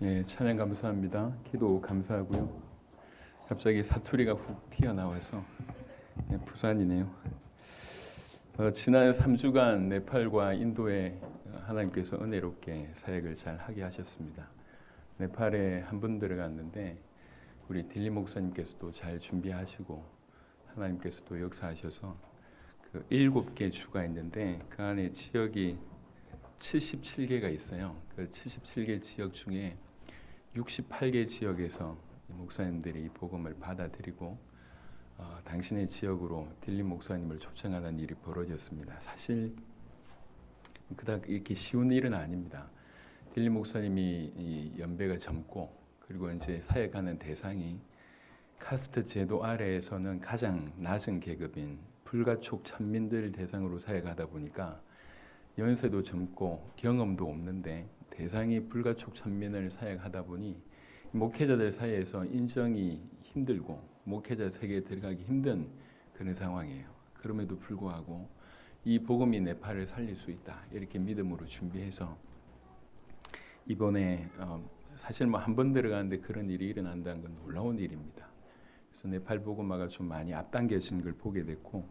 예, 찬양 감사합니다. 기도 감사하고요. 갑자기 사투리가 훅 튀어나와서 부산이네요. 지난 3주간 네팔과 인도에 하나님께서 은혜롭게 사역을 잘 하게 하셨습니다. 네팔에 한 번 들어갔는데 우리 딜리 목사님께서도 잘 준비하시고 하나님께서도 역사하셔서 그 7개 주가 있는데 그 안에 지역이 77개가 있어요. 그 77개 지역 중에 68개 지역에서 목사님들이 이 복음을 받아들이고 당신의 지역으로 딜리 목사님을 초청하는 일이 벌어졌습니다. 사실 그닥 이렇게 쉬운 일은 아닙니다. 딜리 목사님이 이 연배가 젊고 그리고 이제 사역하는 대상이 카스트 제도 아래에서는 가장 낮은 계급인 불가촉 천민들 대상으로 사역하다 보니까 연세도 젊고 경험도 없는데 대상이 불가촉 천민을 사역하다 보니 목회자들 사이에서 인정이 힘들고 목회자 세계에 들어가기 힘든 그런 상황이에요. 그럼에도 불구하고 이 복음이 네팔을 살릴 수 있다 이렇게 믿음으로 준비해서 이번에 사실 뭐 한 번 들어가는데 그런 일이 일어난다는 건 놀라운 일입니다. 그래서 네팔 복음화가 좀 많이 앞당겨진 걸 보게 됐고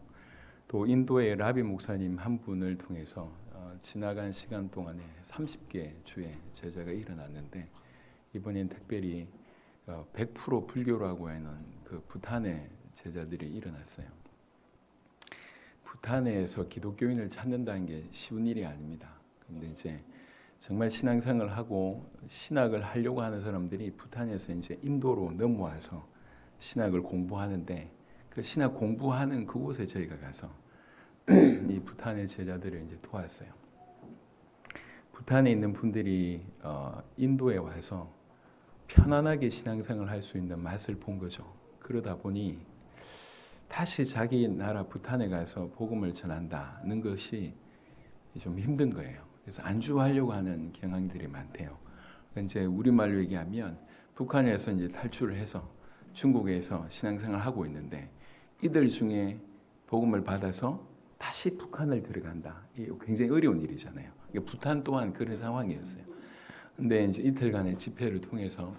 또 인도의 라비 목사님 한 분을 통해서 지나간 시간 동안에 30개 주의 제자가 일어났는데 이번엔 특별히 100% 불교라고 하는 그 부탄의 제자들이 일어났어요. 부탄에서 기독교인을 찾는다는 게 쉬운 일이 아닙니다. 근데 이제 정말 신앙생활을 하고 신학을 하려고 하는 사람들이 부탄에서 이제 인도로 넘어와서 신학을 공부하는데 그 신학 공부하는 그곳에 저희가 가서 이 부탄의 제자들을 이제 도왔어요. 부탄에 있는 분들이 인도에 와서 편안하게 신앙생활을 할 수 있는 맛을 본 거죠. 그러다 보니 다시 자기 나라 부탄에 가서 복음을 전한다는 것이 좀 힘든 거예요. 그래서 안주하려고 하는 경향들이 많대요. 이제 우리말로 얘기하면 북한에서 이제 탈출을 해서 중국에서 신앙생활을 하고 있는데 이들 중에 복음을 받아서 다시 북한을 들어간다. 이게 굉장히 어려운 일이잖아요. 부탄 또한 그런 상황이었어요. 근데 이제 이틀간의 집회를 통해서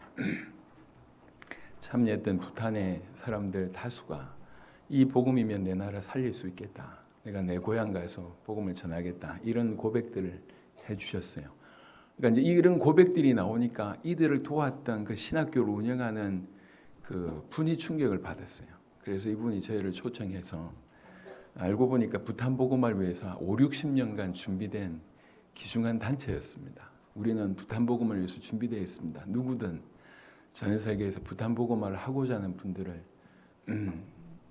참여했던 부탄의 사람들 다수가 이 복음이면 내 나라 살릴 수 있겠다. 내가 내 고향 가서 복음을 전하겠다. 이런 고백들을 해주셨어요. 그러니까 이제 이런 고백들이 나오니까 이들을 도왔던 그 신학교를 운영하는 그 분이 충격을 받았어요. 그래서 이분이 저희를 초청해서 알고 보니까 부탄 복음화를 위해서 5, 60년간 준비된 귀중한 단체였습니다. 우리는 부탄 복음을 위해서 준비되어 있습니다. 누구든 전 세계에서 부탄 복음화를 하고자 하는 분들을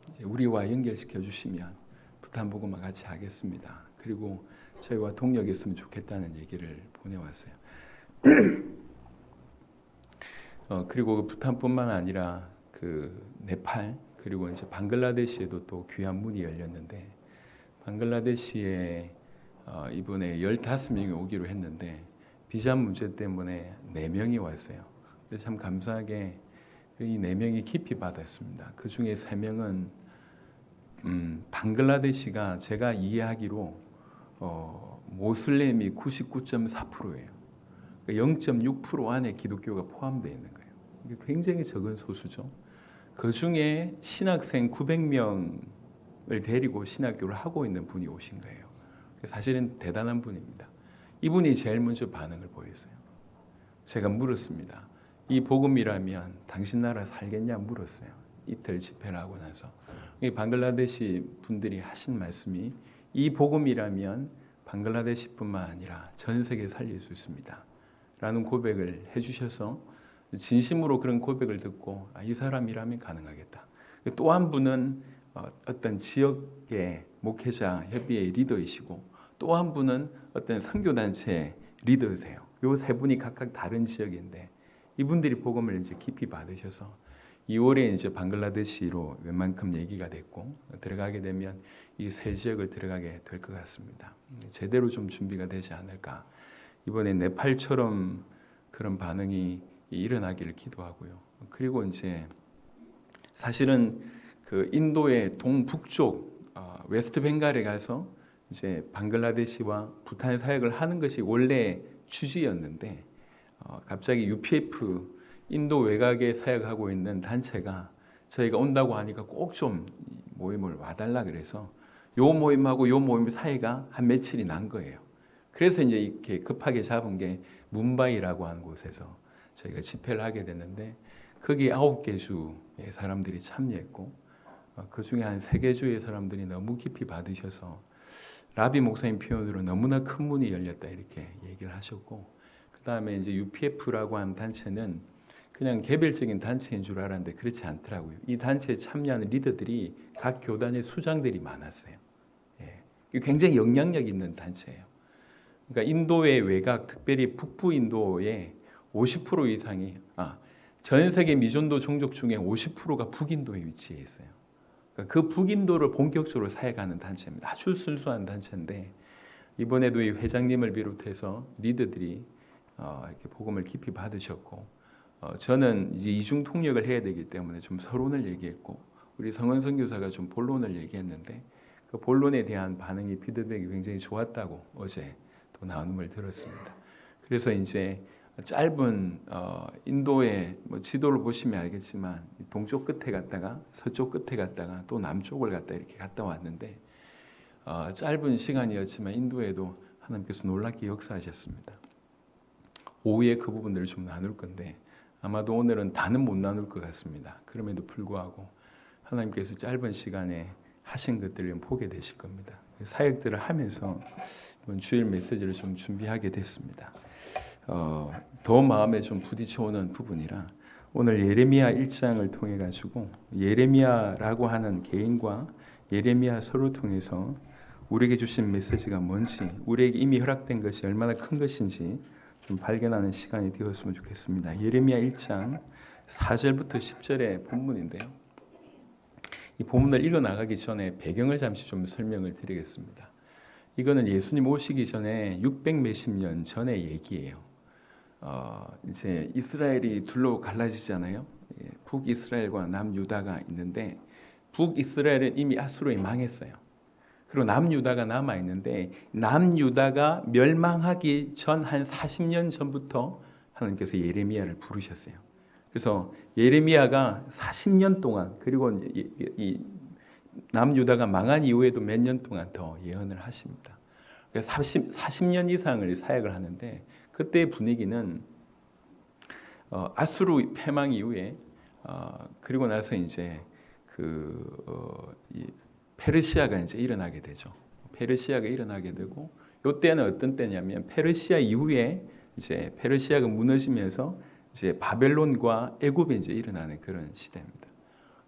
이제 우리와 연결시켜 주시면 부탄 복음화 같이 하겠습니다. 그리고 저희와 동력했으면 좋겠다는 얘기를 보내왔어요. 그리고 그 부탄뿐만 아니라 그 네팔 그리고 이제 방글라데시에도 또 귀한 문이 열렸는데 방글라데시에 이번에 15명이 오기로 했는데 비자 문제 때문에 4명이 왔어요. 근데 참 감사하게 이 4명이 깊이 받았습니다. 그 중에 3명은 방글라데시가 제가 이해하기로 모슬렘이 99.4%예요. 0.6% 안에 기독교가 포함되어 있는 거예요. 이게 굉장히 적은 소수죠. 그 중에 신학생 900명을 데리고 신학교를 하고 있는 분이 오신 거예요. 사실은 대단한 분입니다. 이분이 제일 먼저 반응을 보였어요. 제가 물었습니다. 이 복음이라면 당신 나라 살겠냐 물었어요. 이틀 집회를 하고 나서 이 방글라데시 분들이 하신 말씀이 이 복음이라면 방글라데시뿐만 아니라 전 세계 살릴 수 있습니다. 라는 고백을 해주셔서 진심으로 그런 고백을 듣고 이 사람이라면 가능하겠다. 또 한 분은 어떤 지역의 목회자 협의회 리더이시고 또 한 분은 어떤 선교단체의 리더세요. 요 세 분이 각각 다른 지역인데 이분들이 복음을 이제 깊이 받으셔서 2월에 이제 방글라데시로 웬만큼 얘기가 됐고 들어가게 되면 이 세 지역을 들어가게 될 것 같습니다. 제대로 좀 준비가 되지 않을까. 이번에 네팔처럼 그런 반응이 일어나기를 기도하고요. 그리고 이제 사실은 그 인도의 동북쪽 웨스트 벵갈에 가서 이제 방글라데시와 부탄 사역을 하는 것이 원래 취지였는데 갑자기 UPF 인도 외곽에 사역하고 있는 단체가 저희가 온다고 하니까 꼭 좀 모임을 와달라 그래서 요 모임하고 요 모임 사이가 한 며칠이 난 거예요. 그래서 이제 이렇게 급하게 잡은 게 뭄바이라고 하는 곳에서 저희가 집회를 하게 됐는데 거기 9개 주의 사람들이 참여했고 그 중에 한 3개 주의 사람들이 너무 깊이 받으셔서 라비 목사님 표현으로 너무나 큰 문이 열렸다 이렇게 얘기를 하셨고 그 다음에 이제 UPF라고 하는 단체는 그냥 개별적인 단체인 줄 알았는데 그렇지 않더라고요. 이 단체에 참여하는 리더들이 각 교단의 수장들이 많았어요. 예. 굉장히 영향력 있는 단체예요. 그러니까 인도의 외곽, 특별히 북부 인도의 50% 이상이 전 세계 미존도 종족 중에 50%가 북인도에 위치해 있어요. 그러니까 그 북인도를 본격적으로 사역하는 단체입니다. 아주 순수한 단체인데 이번에도 이 회장님을 비롯해서 리더들이 이렇게 복음을 깊이 받으셨고 저는 이제 이중 통역을 해야 되기 때문에 좀 서론을 얘기했고 우리 성원 선교사가 좀 본론을 얘기했는데 그 본론에 대한 반응이 피드백이 굉장히 좋았다고 어제 또 나눔을 들었습니다. 그래서 이제 짧은 인도의 지도를 보시면 알겠지만 동쪽 끝에 갔다가 서쪽 끝에 갔다가 또 남쪽을 갔다 이렇게 갔다 왔는데 짧은 시간이었지만 인도에도 하나님께서 놀랍게 역사하셨습니다. 오후에 그 부분들을 좀 나눌 건데 아마도 오늘은 다는 못 나눌 것 같습니다. 그럼에도 불구하고 하나님께서 짧은 시간에 하신 것들을 보게 되실 겁니다. 사역들을 하면서 이번 주일 메시지를 좀 준비하게 됐습니다. 더 마음에 좀 부딪혀오는 부분이라 오늘 예레미야 1장을 통해 가지고 예레미야라고 하는 개인과 예레미야 서로 통해서 우리에게 주신 메시지가 뭔지 우리에게 이미 허락된 것이 얼마나 큰 것인지 좀 발견하는 시간이 되었으면 좋겠습니다. 예레미야 1장 4절부터 10절의 본문인데요. 이 본문을 읽어 나가기 전에 배경을 잠시 좀 설명을 드리겠습니다. 이거는 예수님 오시기 전에 600 몇십 년 전의 얘기예요. 이제 이스라엘이 둘로 갈라지잖아요. 북이스라엘과 남유다가 있는데 북이스라엘은 이미 아수르에 망했어요. 그리고 남유다가 남아 있는데 남유다가 멸망하기 전 한 40년 전부터 하나님께서 예레미야를 부르셨어요. 그래서 예레미야가 40년 동안 그리고 이 남유다가 망한 이후에도 몇 년 동안 더 예언을 하십니다. 그래서 40년 이상을 사역을 하는데 그때의 분위기는 아수르 패망 이후에 그리고 나서 이제 페르시아가 이제 일어나게 되죠. 페르시아가 일어나게 되고 이때는 어떤 때냐면 페르시아 이후에 이제 페르시아가 무너지면서 이제 바벨론과 애굽이 이제 일어나는 그런 시대입니다.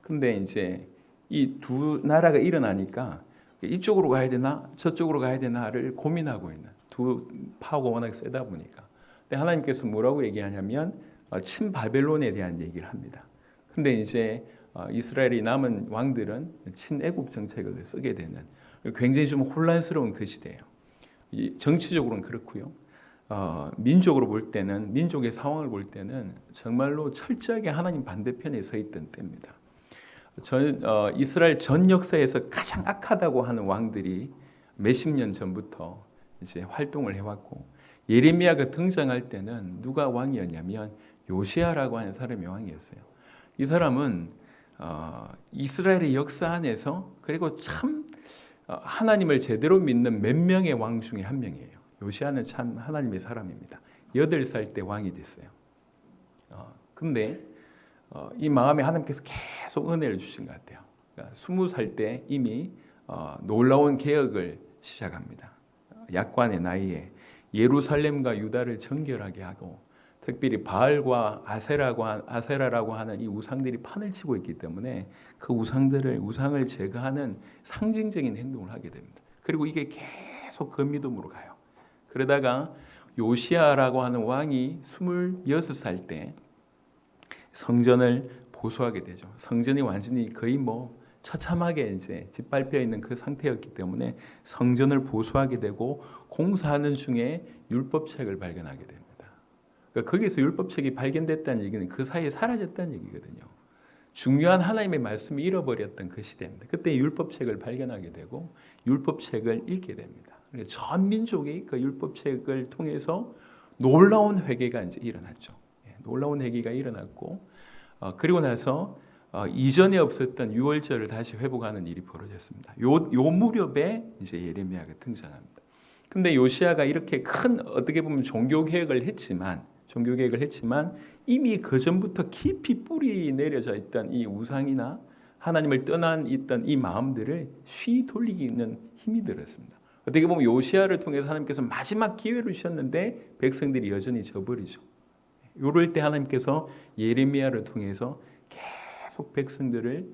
근데 이제 이 두 나라가 일어나니까 이쪽으로 가야 되나 저쪽으로 가야 되나를 고민하고 있는 두 파워가 워낙 세다 보니까. 근데 하나님께서 뭐라고 얘기하냐면 친바벨론에 대한 얘기를 합니다. 근데 이제 이스라엘이 남은 왕들은 친애굽 정책을 쓰게 되는 굉장히 좀 혼란스러운 그 시대예요. 정치적으로는 그렇고요. 민족으로 볼 때는 민족의 상황을 볼 때는 정말로 철저하게 하나님 반대편에 서 있던 때입니다. 이스라엘 전 역사에서 가장 악하다고 하는 왕들이 몇십 년 전부터 이제 활동을 해왔고 예레미야가 등장할 때는 누가 왕이었냐면 요시야라고 하는 사람이 왕이었어요. 이 사람은 이스라엘의 역사 안에서 그리고 참 하나님을 제대로 믿는 몇 명의 왕 중에 한 명이에요. 요시야는 참 하나님의 사람입니다. 8살 때 왕이 됐어요. 근데 이 마음에 하나님께서 계속 은혜를 주신 것 같아요. 그러니까 20살 때 이미 놀라운 개혁을 시작합니다. 약관의 나이에 예루살렘과 유다를 정결하게 하고 특별히 바알과 아세라라고 하는 이 우상들이 판을 치고 있기 때문에 그 우상을 제거하는 상징적인 행동을 하게 됩니다. 그리고 이게 계속 그 믿음으로 가요. 그러다가 요시야라고 하는 왕이 26살 때 성전을 보수하게 되죠. 성전이 완전히 거의 처참하게 이제 짓밟혀 있는 그 상태였기 때문에 성전을 보수하게 되고 공사하는 중에 율법책을 발견하게 됩니다. 그러니까 거기서 율법책이 발견됐다는 얘기는 그 사이에 사라졌다는 얘기거든요. 중요한 하나님의 말씀이 잃어버렸던 그 시대입니다. 그때 율법책을 발견하게 되고 율법책을 읽게 됩니다. 전 민족이 그 율법책을 통해서 놀라운 회개가 이제 일어났죠. 놀라운 회개가 일어났고 그리고 나서 이전에 없었던 유월절을 다시 회복하는 일이 벌어졌습니다. 요 무렵에 이제 예레미야가 등장합니다. 근데 요시야가 이렇게 큰 어떻게 보면 종교 개혁을 했지만 이미 그 전부터 깊이 뿌리 내려져 있던 이 우상이나 하나님을 떠난 있던 이 마음들을 쉬 돌리기는 힘이 들었습니다. 어떻게 보면 요시야를 통해서 하나님께서 마지막 기회를 주셨는데 백성들이 여전히 저버리죠. 이럴 때 하나님께서 예레미야를 통해서 계속 백성들을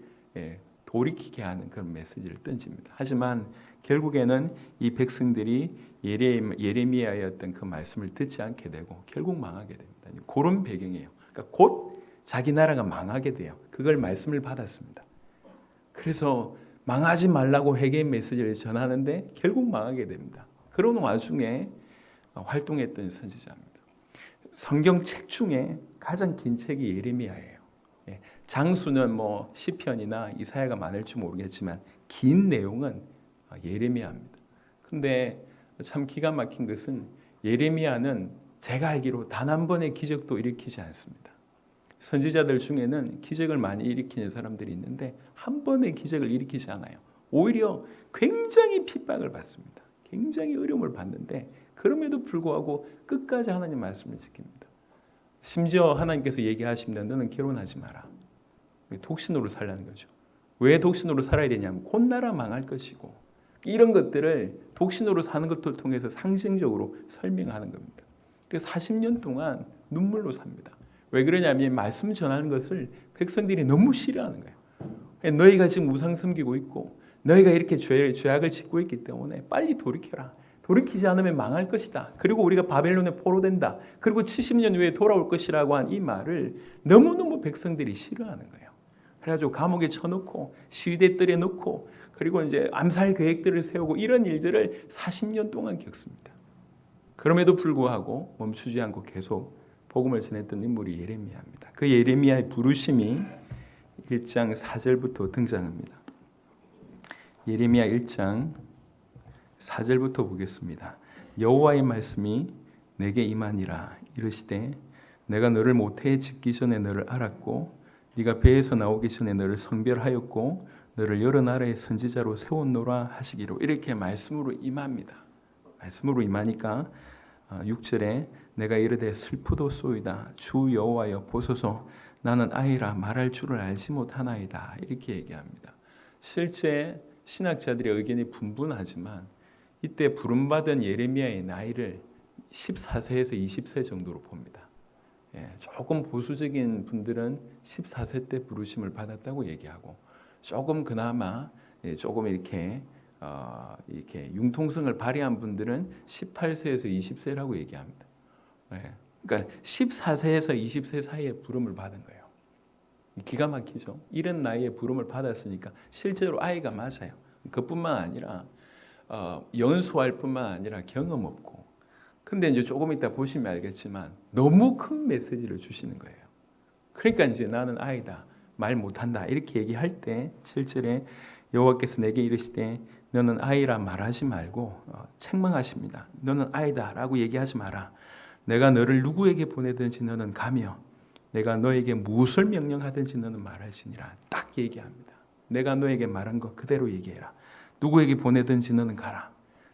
돌이키게 하는 그런 메시지를 던집니다. 하지만 결국에는 이 백성들이 예레미야의 어떤 그 말씀을 듣지 않게 되고 결국 망하게 됩니다. 그런 배경이에요. 그러니까 곧 자기 나라가 망하게 돼요. 그걸 말씀을 받았습니다. 그래서 망하지 말라고 회개의 메시지를 전하는데 결국 망하게 됩니다. 그런 와중에 활동했던 선지자입니다. 성경책 중에 가장 긴 책이 예레미야예요. 장수는 뭐 시편이나 이사야가 많을지 모르겠지만 긴 내용은 예레미야입니다. 근데 참 기가 막힌 것은 예레미야는 제가 알기로 단 한 번의 기적도 일으키지 않습니다. 선지자들 중에는 기적을 많이 일으키는 사람들이 있는데 한 번의 기적을 일으키지 않아요. 오히려 굉장히 핍박을 받습니다. 굉장히 어려움을 받는데 그럼에도 불구하고 끝까지 하나님 말씀을 지킵니다. 심지어 하나님께서 얘기하십니다. 너는 결혼하지 마라. 독신으로 살라는 거죠. 왜 독신으로 살아야 되냐면 곧 나라 망할 것이고 이런 것들을 독신으로 사는 것을 통해서 상징적으로 설명하는 겁니다. 그래서 40년 동안 눈물로 삽니다. 왜 그러냐면 말씀 전하는 것을 백성들이 너무 싫어하는 거예요. 너희가 지금 우상 섬기고 있고 너희가 이렇게 죄악을 짓고 있기 때문에 빨리 돌이켜라. 돌이키지 않으면 망할 것이다. 그리고 우리가 바벨론에 포로된다. 그리고 70년 후에 돌아올 것이라고 한 이 말을 너무너무 백성들이 싫어하는 거예요. 그래가지고 감옥에 쳐놓고 시위대들에 놓고 그리고 이제 암살 계획들을 세우고 이런 일들을 40년 동안 겪습니다. 그럼에도 불구하고 멈추지 않고 계속 복음을 전했던 인물이 예레미야입니다. 그 예레미야의 부르심이 1장 4절부터 등장합니다. 예레미야 1장 4절부터 보겠습니다. 여호와의 말씀이 내게 임하니라 이르시되 내가 너를 모태에 짓기 전에 너를 알았고 네가 배에서 나오기 전에 너를 성별하였고 너를 여러 나라의 선지자로 세웠노라 하시기로 이렇게 말씀으로 임합니다. 말씀으로 임하니까 6절에 내가 이르되 슬프도소이다 주 여호와여 보소서 나는 아이라 말할 줄을 알지 못하나이다 이렇게 얘기합니다. 실제 신학자들의 의견이 분분하지만 이때 부름받은 예레미야의 나이를 14세에서 20세 정도로 봅니다. 조금 보수적인 분들은 14세 때 부르심을 받았다고 얘기하고 조금 그나마 조금 이렇게 융통성을 발휘한 분들은 18세에서 20세라고 얘기합니다. 그러니까 14세에서 20세 사이에 부름을 받은 거예요. 기가 막히죠. 이런 나이에 부름을 받았으니까 실제로 아이가 맞아요. 그뿐만 아니라 연수할 뿐만 아니라 경험 없고 근데 이제 조금 이따 보시면 알겠지만 너무 큰 메시지를 주시는 거예요. 그러니까 이제 나는 아이다. 말 못한다. 이렇게 얘기할 때 7절에 여호와께서 내게 이르시되 너는 아이라 말하지 말고 책망하십니다. 너는 아이다 라고 얘기하지 마라. 내가 너를 누구에게 보내든지 너는 가며 내가 너에게 무엇을 명령하든지 너는 말할지니라. 딱 얘기합니다. 내가 너에게 말한 것 그대로 얘기해라. 누구에게 보내든지 너는 가라.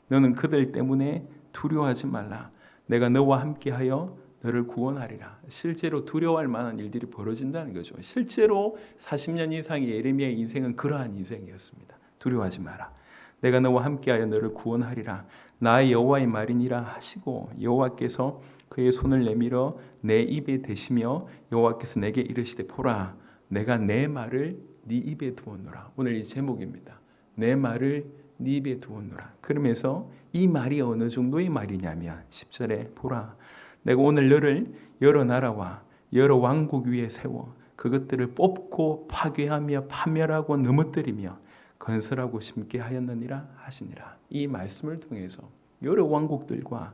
너는 그들 때문에 두려워하지 말라. 내가 너와 함께하여 너를 구원하리라. 실제로 두려워할 만한 일들이 벌어진다는 거죠. 실제로 40년 이상의 예레미야의 인생은 그러한 인생이었습니다. 두려워하지 마라. 내가 너와 함께하여 너를 구원하리라. 나의 여호와의 말이니라 하시고 여호와께서 그의 손을 내밀어 내 입에 대시며 여호와께서 내게 이르시되 보라 내가 내 말을 네 입에 두었노라. 오늘 이 제목입니다. 내 말을 네 입에 두었노라. 그러면서 이 말이 어느 정도의 말이냐면 10절에 보라 내가 오늘 너를 여러 나라와 여러 왕국 위에 세워 그것들을 뽑고 파괴하며 파멸하고 넘어뜨리며 건설하고 심게 하였느니라 하시니라. 이 말씀을 통해서 여러 왕국들과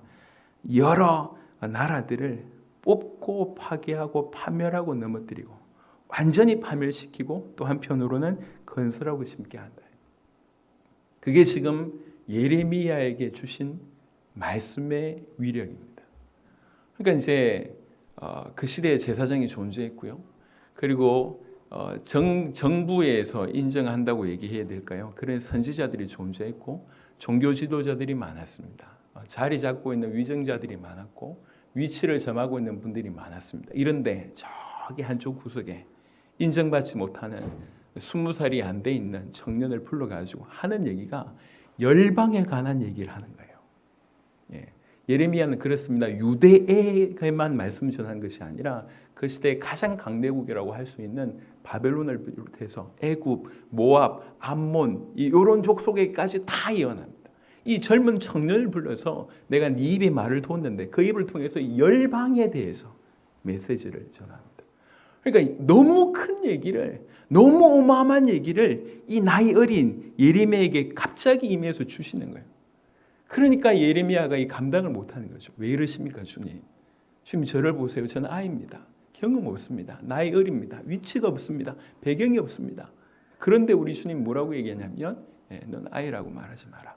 여러 나라들을 뽑고 파괴하고 파멸하고 넘어뜨리고 완전히 파멸시키고 또 한편으로는 건설하고 심게 한다. 그게 지금 예레미야에게 주신 말씀의 위력입니다. 그러니까 이제 그 시대에 제사장이 존재했고요. 그리고 정부에서 인정한다고 얘기해야 될까요? 그런 선지자들이 존재했고 종교 지도자들이 많았습니다. 자리 잡고 있는 위정자들이 많았고 위치를 점하고 있는 분들이 많았습니다. 이런데 저기 한쪽 구석에 인정받지 못하는 20살이 안 돼 있는 청년을 불러가지고 하는 얘기가 열방에 관한 얘기를 하는 거예요. 예. 예레미야는 그렇습니다. 유대에게만 말씀 전한 것이 아니라 그 시대의 가장 강대국이라고 할 수 있는 바벨론을 비롯해서 애굽, 모압, 암몬 이런 족속에까지 다 예언합니다. 이 젊은 청년을 불러서 내가 네 입에 말을 뒀는데 그 입을 통해서 열방에 대해서 메시지를 전합니다. 그러니까 너무 큰 얘기를, 너무 어마어마한 얘기를 이 나이 어린 예레미야에게 갑자기 임해서 주시는 거예요. 그러니까 예레미야가 이 감당을 못하는 거죠. 왜 이러십니까, 주님? 주님 저를 보세요. 저는 아이입니다. 경험 없습니다. 나이 어립니다. 위치가 없습니다. 배경이 없습니다. 그런데 우리 주님 뭐라고 얘기하냐면 넌 아이라고 말하지 마라.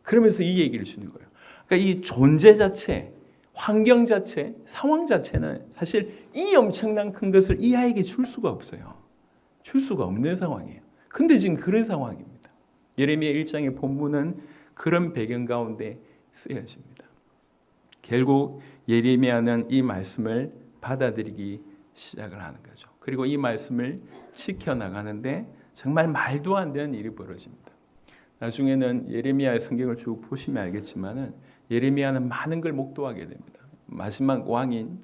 그러면서 이 얘기를 주는 거예요. 그러니까 이 존재 자체, 환경 자체, 상황 자체는 사실 이 엄청난 큰 것을 이 아이에게 줄 수가 없어요. 줄 수가 없는 상황이에요. 근데 지금 그런 상황입니다. 예레미야 1장의 본문은 그런 배경 가운데 쓰여집니다. 결국 예레미야는 이 말씀을 받아들이기 시작을 하는 거죠. 그리고 이 말씀을 지켜나가는데 정말 말도 안 되는 일이 벌어집니다. 나중에는 예레미야의 성경을 쭉 보시면 알겠지만은 예레미야는 많은 걸 목도하게 됩니다. 마지막 왕인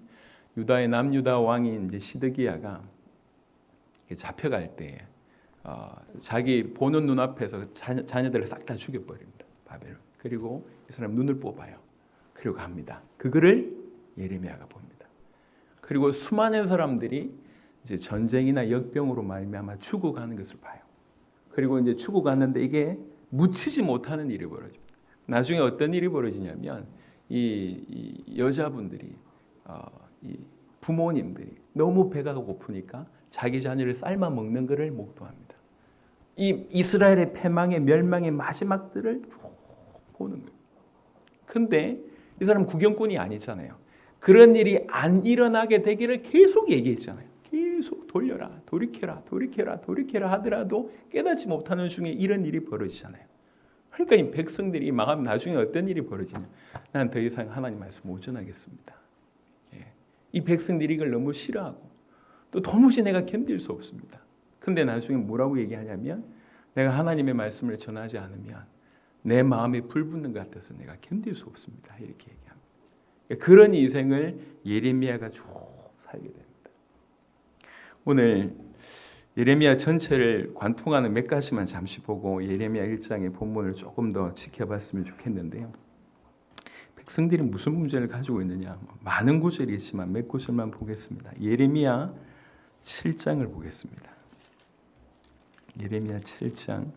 유다의 남유다 왕인 이제 시드기야가 잡혀갈 때에 자기 보는 눈앞에서 자녀들을 싹 다 죽여버립니다. 바벨론. 그리고 이 사람 눈을 뽑아요. 그리고 갑니다. 그거를 예레미야가 봅니다. 그리고 수많은 사람들이 이제 전쟁이나 역병으로 말미암아 죽어가는 것을 봐요. 그리고 이제 죽어갔는데 이게 묻히지 못하는 일이 벌어집니다. 나중에 어떤 일이 벌어지냐면 이 여자분들이 이 부모님들이 너무 배가 고프니까 자기 자녀를 삶아 먹는 것을 목도합니다. 이 이스라엘의 패망의 멸망의 마지막들을 쭉 보는 거예요. 근데 이 사람 구경꾼이 아니잖아요. 그런 일이 안 일어나게 되기를 계속 얘기했잖아요. 계속 돌려라, 돌이켜라, 돌이켜라, 돌이켜라 하더라도 깨닫지 못하는 중에 이런 일이 벌어지잖아요. 그러니까 이 백성들이 망하면 나중에 어떤 일이 벌어지냐? 난 더 이상 하나님 말씀 못 전하겠습니다. 이 백성들이 이걸 너무 싫어하고 또 도무지 내가 견딜 수 없습니다. 근데 나중에 뭐라고 얘기하냐면 내가 하나님의 말씀을 전하지 않으면 내 마음에 불붙는 것 같아서 내가 견딜 수 없습니다. 이렇게 얘기합니다. 그런 인생을 예레미야가 쭉 살게 됩니다. 오늘 예레미야 전체를 관통하는 몇 가지만 잠시 보고 예레미야 1장의 본문을 조금 더 지켜봤으면 좋겠는데요. 백성들이 무슨 문제를 가지고 있느냐? 많은 구절이 있지만 몇 구절만 보겠습니다. 예레미야 7장을 보겠습니다. 예레미야 7장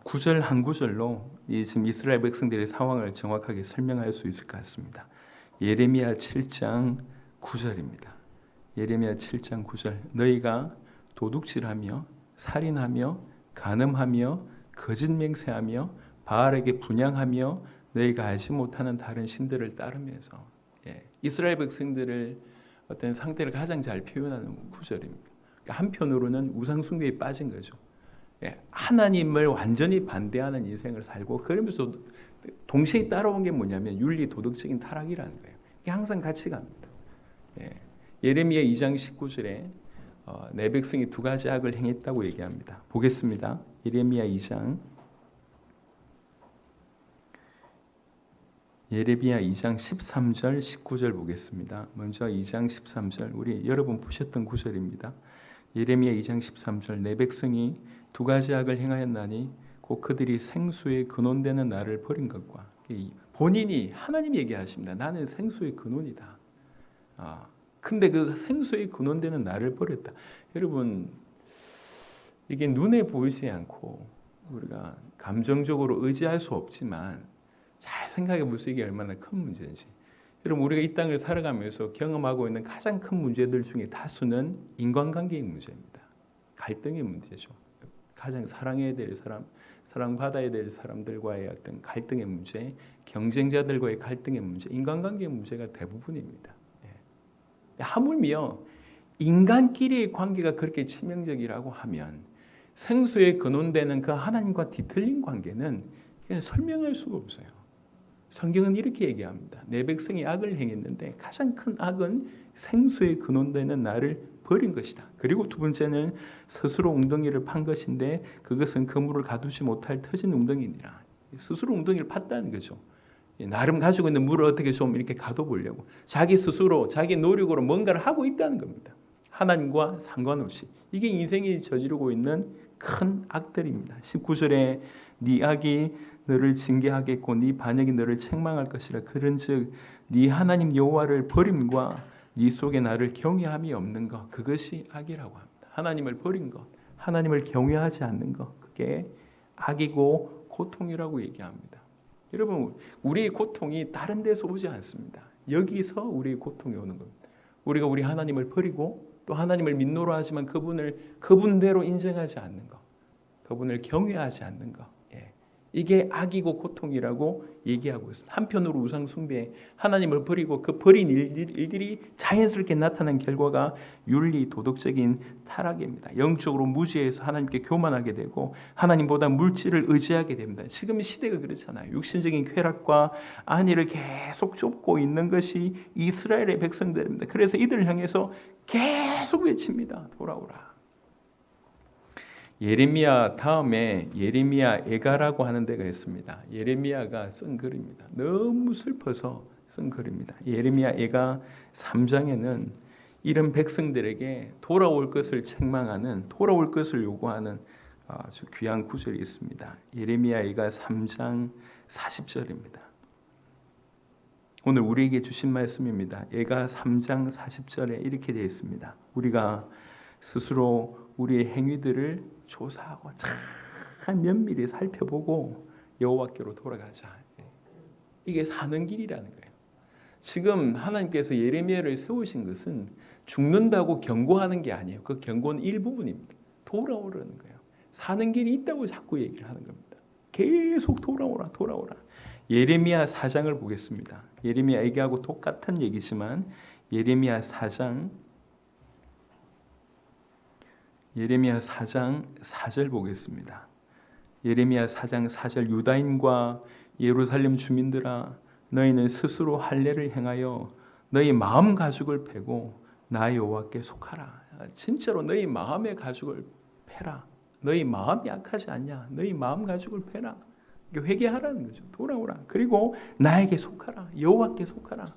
9절 한 구절로 이 지금 이스라엘 백성들의 상황을 정확하게 설명할 수 있을 것 같습니다. 예레미야 7장 9절입니다. 예레미야 7장 9절 너희가 도둑질하며 살인하며 간음하며 거짓 맹세하며 바알에게 분향하며 너희가 알지 못하는 다른 신들을 따르면서 이스라엘 백성들을 어떤 상태를 가장 잘 표현하는 구절입니다. 그러니까 한편으로는 우상 숭배에 빠진 거죠. 하나님을 완전히 반대하는 인생을 살고 그러면서 동시에 따라온 게 뭐냐면 윤리 도덕적인 타락이라는 거예요. 이게 항상 같이 갑니다. 예레미야 2장 19절에 내 백성이 두 가지 악을 행했다고 얘기합니다. 보겠습니다. 예레미야 2장 13절 19절 보겠습니다. 먼저 2장 13절 우리 여러분 보셨던 구절입니다. 예레미야 2장 13절 내 백성이 두 가지 악을 행하였나니 곧 그들이 생수의 근원되는 나를 버린 것과 본인이 하나님 얘기하십니다. 나는 생수의 근원이다. 근데 그 생수의 근원되는 나를 버렸다. 여러분 이게 눈에 보이지 않고 우리가 감정적으로 의지할 수 없지만 잘 생각해 보세요. 이게 얼마나 큰 문제인지. 여러분 우리가 이 땅을 살아가면서 경험하고 있는 가장 큰 문제들 중에 다수는 인간관계의 문제입니다. 갈등의 문제죠. 가장 사랑해야 될 사람, 사랑받아야 될 사람들과의 어떤 갈등의 문제, 경쟁자들과의 갈등의 문제, 인간관계의 문제가 대부분입니다. 하물며 인간끼리의 관계가 그렇게 치명적이라고 하면 생수에 근원되는 그 하나님과 뒤틀린 관계는 그냥 설명할 수가 없어요. 성경은 이렇게 얘기합니다. 내 백성이 악을 행했는데 가장 큰 악은 생수에 근원되는 나를 버린 것이다. 그리고 두 번째는 스스로 웅덩이를 판 것인데 그것은 그물을 가두지 못할 터진 웅덩이니라. 스스로 웅덩이를 팠다는 거죠. 나름 가지고 있는 물을 어떻게 좀 이렇게 가둬보려고 자기 스스로 자기 노력으로 뭔가를 하고 있다는 겁니다. 하나님과 상관없이. 이게 인생이 저지르고 있는 큰 악들입니다. 19절에 네 악이 너를 징계하겠고 네 반역이 너를 책망할 것이라. 그런즉 네 하나님 여호와를 버림과 네 속에 나를 경외함이 없는 것, 그것이 악이라고 합니다. 하나님을 버린 것, 하나님을 경외하지 않는 것, 그게 악이고 고통이라고 얘기합니다. 여러분, 우리의 고통이 다른 데서 오지 않습니다. 여기서 우리의 고통이 오는 겁니다. 우리가 우리 하나님을 버리고 또 하나님을 믿노라 하지만 그분을 그분대로 인정하지 않는 것, 그분을 경외하지 않는 것, 이게 악이고 고통이라고 얘기하고 있습니다. 한편으로 우상 숭배, 하나님을 버리고 그 버린 일들이 자연스럽게 나타난 결과가 윤리, 도덕적인 타락입니다. 영적으로 무지해서 하나님께 교만하게 되고 하나님보다 물질을 의지하게 됩니다. 지금 시대가 그렇잖아요. 육신적인 쾌락과 안위를 계속 쫓고 있는 것이 이스라엘의 백성들입니다. 그래서 이들을 향해서 계속 외칩니다. 돌아오라. 예레미야 다음에 예레미야 애가라고 하는 데가 있습니다. 예레미야가 쓴 글입니다. 너무 슬퍼서 쓴 글입니다. 예레미야 애가 3장에는 이런 백성들에게 돌아올 것을 책망하는, 돌아올 것을 요구하는 아주 귀한 구절이 있습니다. 예레미야 애가 3장 40절입니다. 오늘 우리에게 주신 말씀입니다. 애가 3장 40절에 이렇게 되어 있습니다. 우리가 스스로 우리의 행위들을 조사하고 참 면밀히 살펴보고 여호와께로 돌아가자. 이게 사는 길이라는 거예요. 지금 하나님께서 예레미야를 세우신 것은 죽는다고 경고하는 게 아니에요. 그 경고는 일부분입니다. 돌아오라는 거예요. 사는 길이 있다고 자꾸 얘기를 하는 겁니다. 계속 돌아오라, 돌아오라. 예레미야 4장을 보겠습니다. 예레미야 얘기하고 똑같은 얘기지만 예레미야 4장 4절 보겠습니다. 예레미야 4장 4절 유다인과 예루살렘 주민들아 너희는 스스로 할례를 행하여 너희 마음 가죽을 패고 나 여호와께 속하라. 진짜로 너희 마음의 가죽을 패라. 너희 마음이 약하지 않냐? 너희 마음 가죽을 패라. 회개하라는 거죠. 돌아오라. 그리고 나에게 속하라. 여호와께 속하라.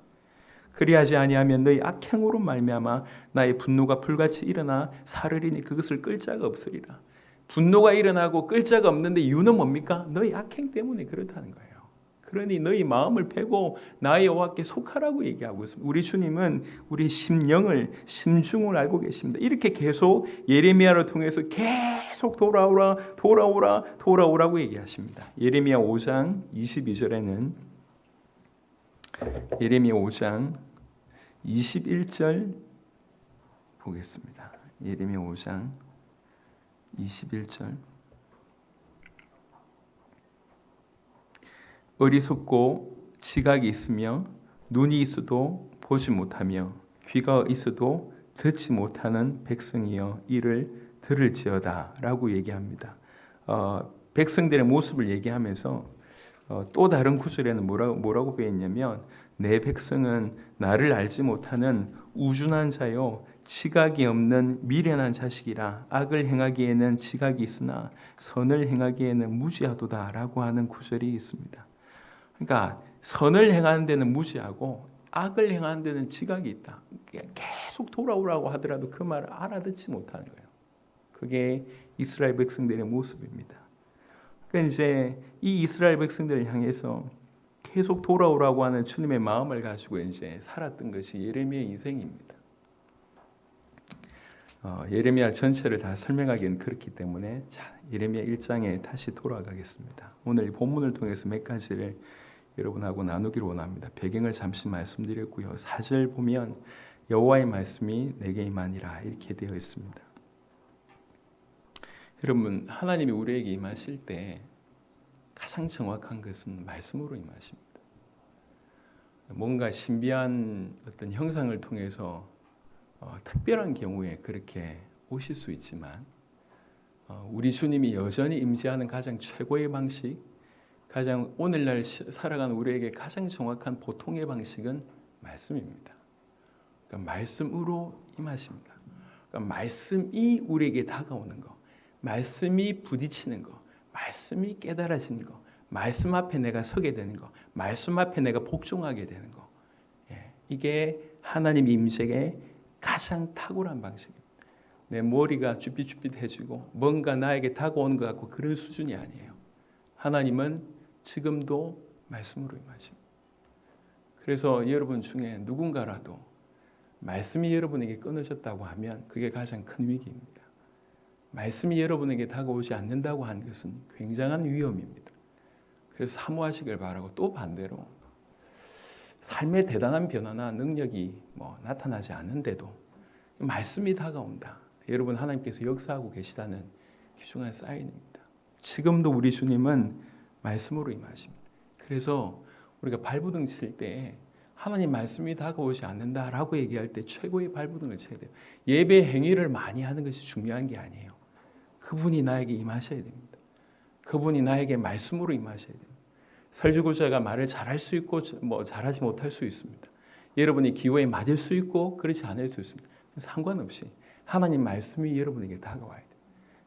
그리하지 아니하면 너희 악행으로 말미암아 나의 분노가 불같이 일어나 사르리니 그것을 끌 자가 없으리라. 분노가 일어나고 끌 자가 없는데 이유는 뭡니까? 너희 악행 때문에 그렇다는 거예요. 그러니 너희 마음을 패고 나의 여호와께 속하라고 얘기하고 있습니다. 우리 주님은 우리 심령을, 심중을 알고 계십니다. 이렇게 계속 예레미야를 통해서 계속 돌아오라, 돌아오라, 돌아오라고 얘기하십니다. 예레미야 5장 22절에는 예레미야 5장 21절 보겠습니다. 예레미야 5장 21절 어리석고 지각이 있으며 눈이 있어도 보지 못하며 귀가 있어도 듣지 못하는 백성이여 이를 들을지어다 라고 얘기합니다. 백성들의 모습을 얘기하면서 또 다른 구절에는 뭐라고 배웠냐면 내 백성은 나를 알지 못하는 우준한 자요 지각이 없는 미련한 자식이라 악을 행하기에는 지각이 있으나 선을 행하기에는 무지하도다 라고 하는 구절이 있습니다. 그러니까 선을 행하는 데는 무지하고 악을 행하는 데는 지각이 있다. 계속 돌아오라고 하더라도 그 말을 알아듣지 못하는 거예요. 그게 이스라엘 백성들의 모습입니다. 그러니까 이제 이 이스라엘 백성들을 향해서 계속 돌아오라고 하는 주님의 마음을 가지고 이제 살았던 것이 예레미야의 인생입니다. 예레미야 전체를 다 설명하기는 그렇기 때문에 예레미야 1장에 다시 돌아가겠습니다. 오늘 이 본문을 통해서 몇 가지를 여러분하고 나누기를 원합니다. 배경을 잠시 말씀드렸고요. 4절 보면 여호와의 말씀이 내게 임하니라 이렇게 되어 있습니다. 여러분 하나님이 우리에게 임하실 때 가장 정확한 것은 말씀으로 임하십니다. 뭔가 신비한 어떤 형상을 통해서 특별한 경우에 그렇게 오실 수 있지만 우리 주님이 여전히 임재하는 가장 최고의 방식, 가장 오늘날 살아가는 우리에게 가장 정확한 보통의 방식은 말씀입니다. 그러니까 말씀으로 임하십니다. 그러니까 말씀이 우리에게 다가오는 거, 말씀이 부딪히는 거, 말씀이 깨달아지는 거, 말씀 앞에 내가 서게 되는 거, 말씀 앞에 내가 복종하게 되는 거, 이게 하나님 임재의 가장 탁월한 방식입니다. 내 머리가 쭈삣쭈삣해지고 뭔가 나에게 다가오는 것 같고 그런 수준이 아니에요. 하나님은 지금도 말씀으로 임하십니다. 그래서 여러분 중에 누군가라도 말씀이 여러분에게 끊어졌다고 하면 그게 가장 큰 위기입니다. 말씀이 여러분에게 다가오지 않는다고 하는 것은 굉장한 위험입니다. 그래서 사모하시길 바라고, 또 반대로 삶의 대단한 변화나 능력이 나타나지 않는데도 말씀이 다가온다. 여러분 하나님께서 역사하고 계시다는 귀중한 사인입니다. 지금도 우리 주님은 말씀으로 임하십니다. 그래서 우리가 발부둥 칠 때 하나님 말씀이 다가오지 않는다라고 얘기할 때 최고의 발부둥을 쳐야 돼요. 예배 행위를 많이 하는 것이 중요한 게 아니에요. 그분이 나에게 임하셔야 됩니다. 그분이 나에게 말씀으로 임하셔야 됩니다. 설교자가 말을 잘할 수 있고 잘하지 못할 수 있습니다. 여러분이 기호에 맞을 수 있고 그렇지 않을 수 있습니다. 상관없이 하나님 말씀이 여러분에게 다가와야 돼요.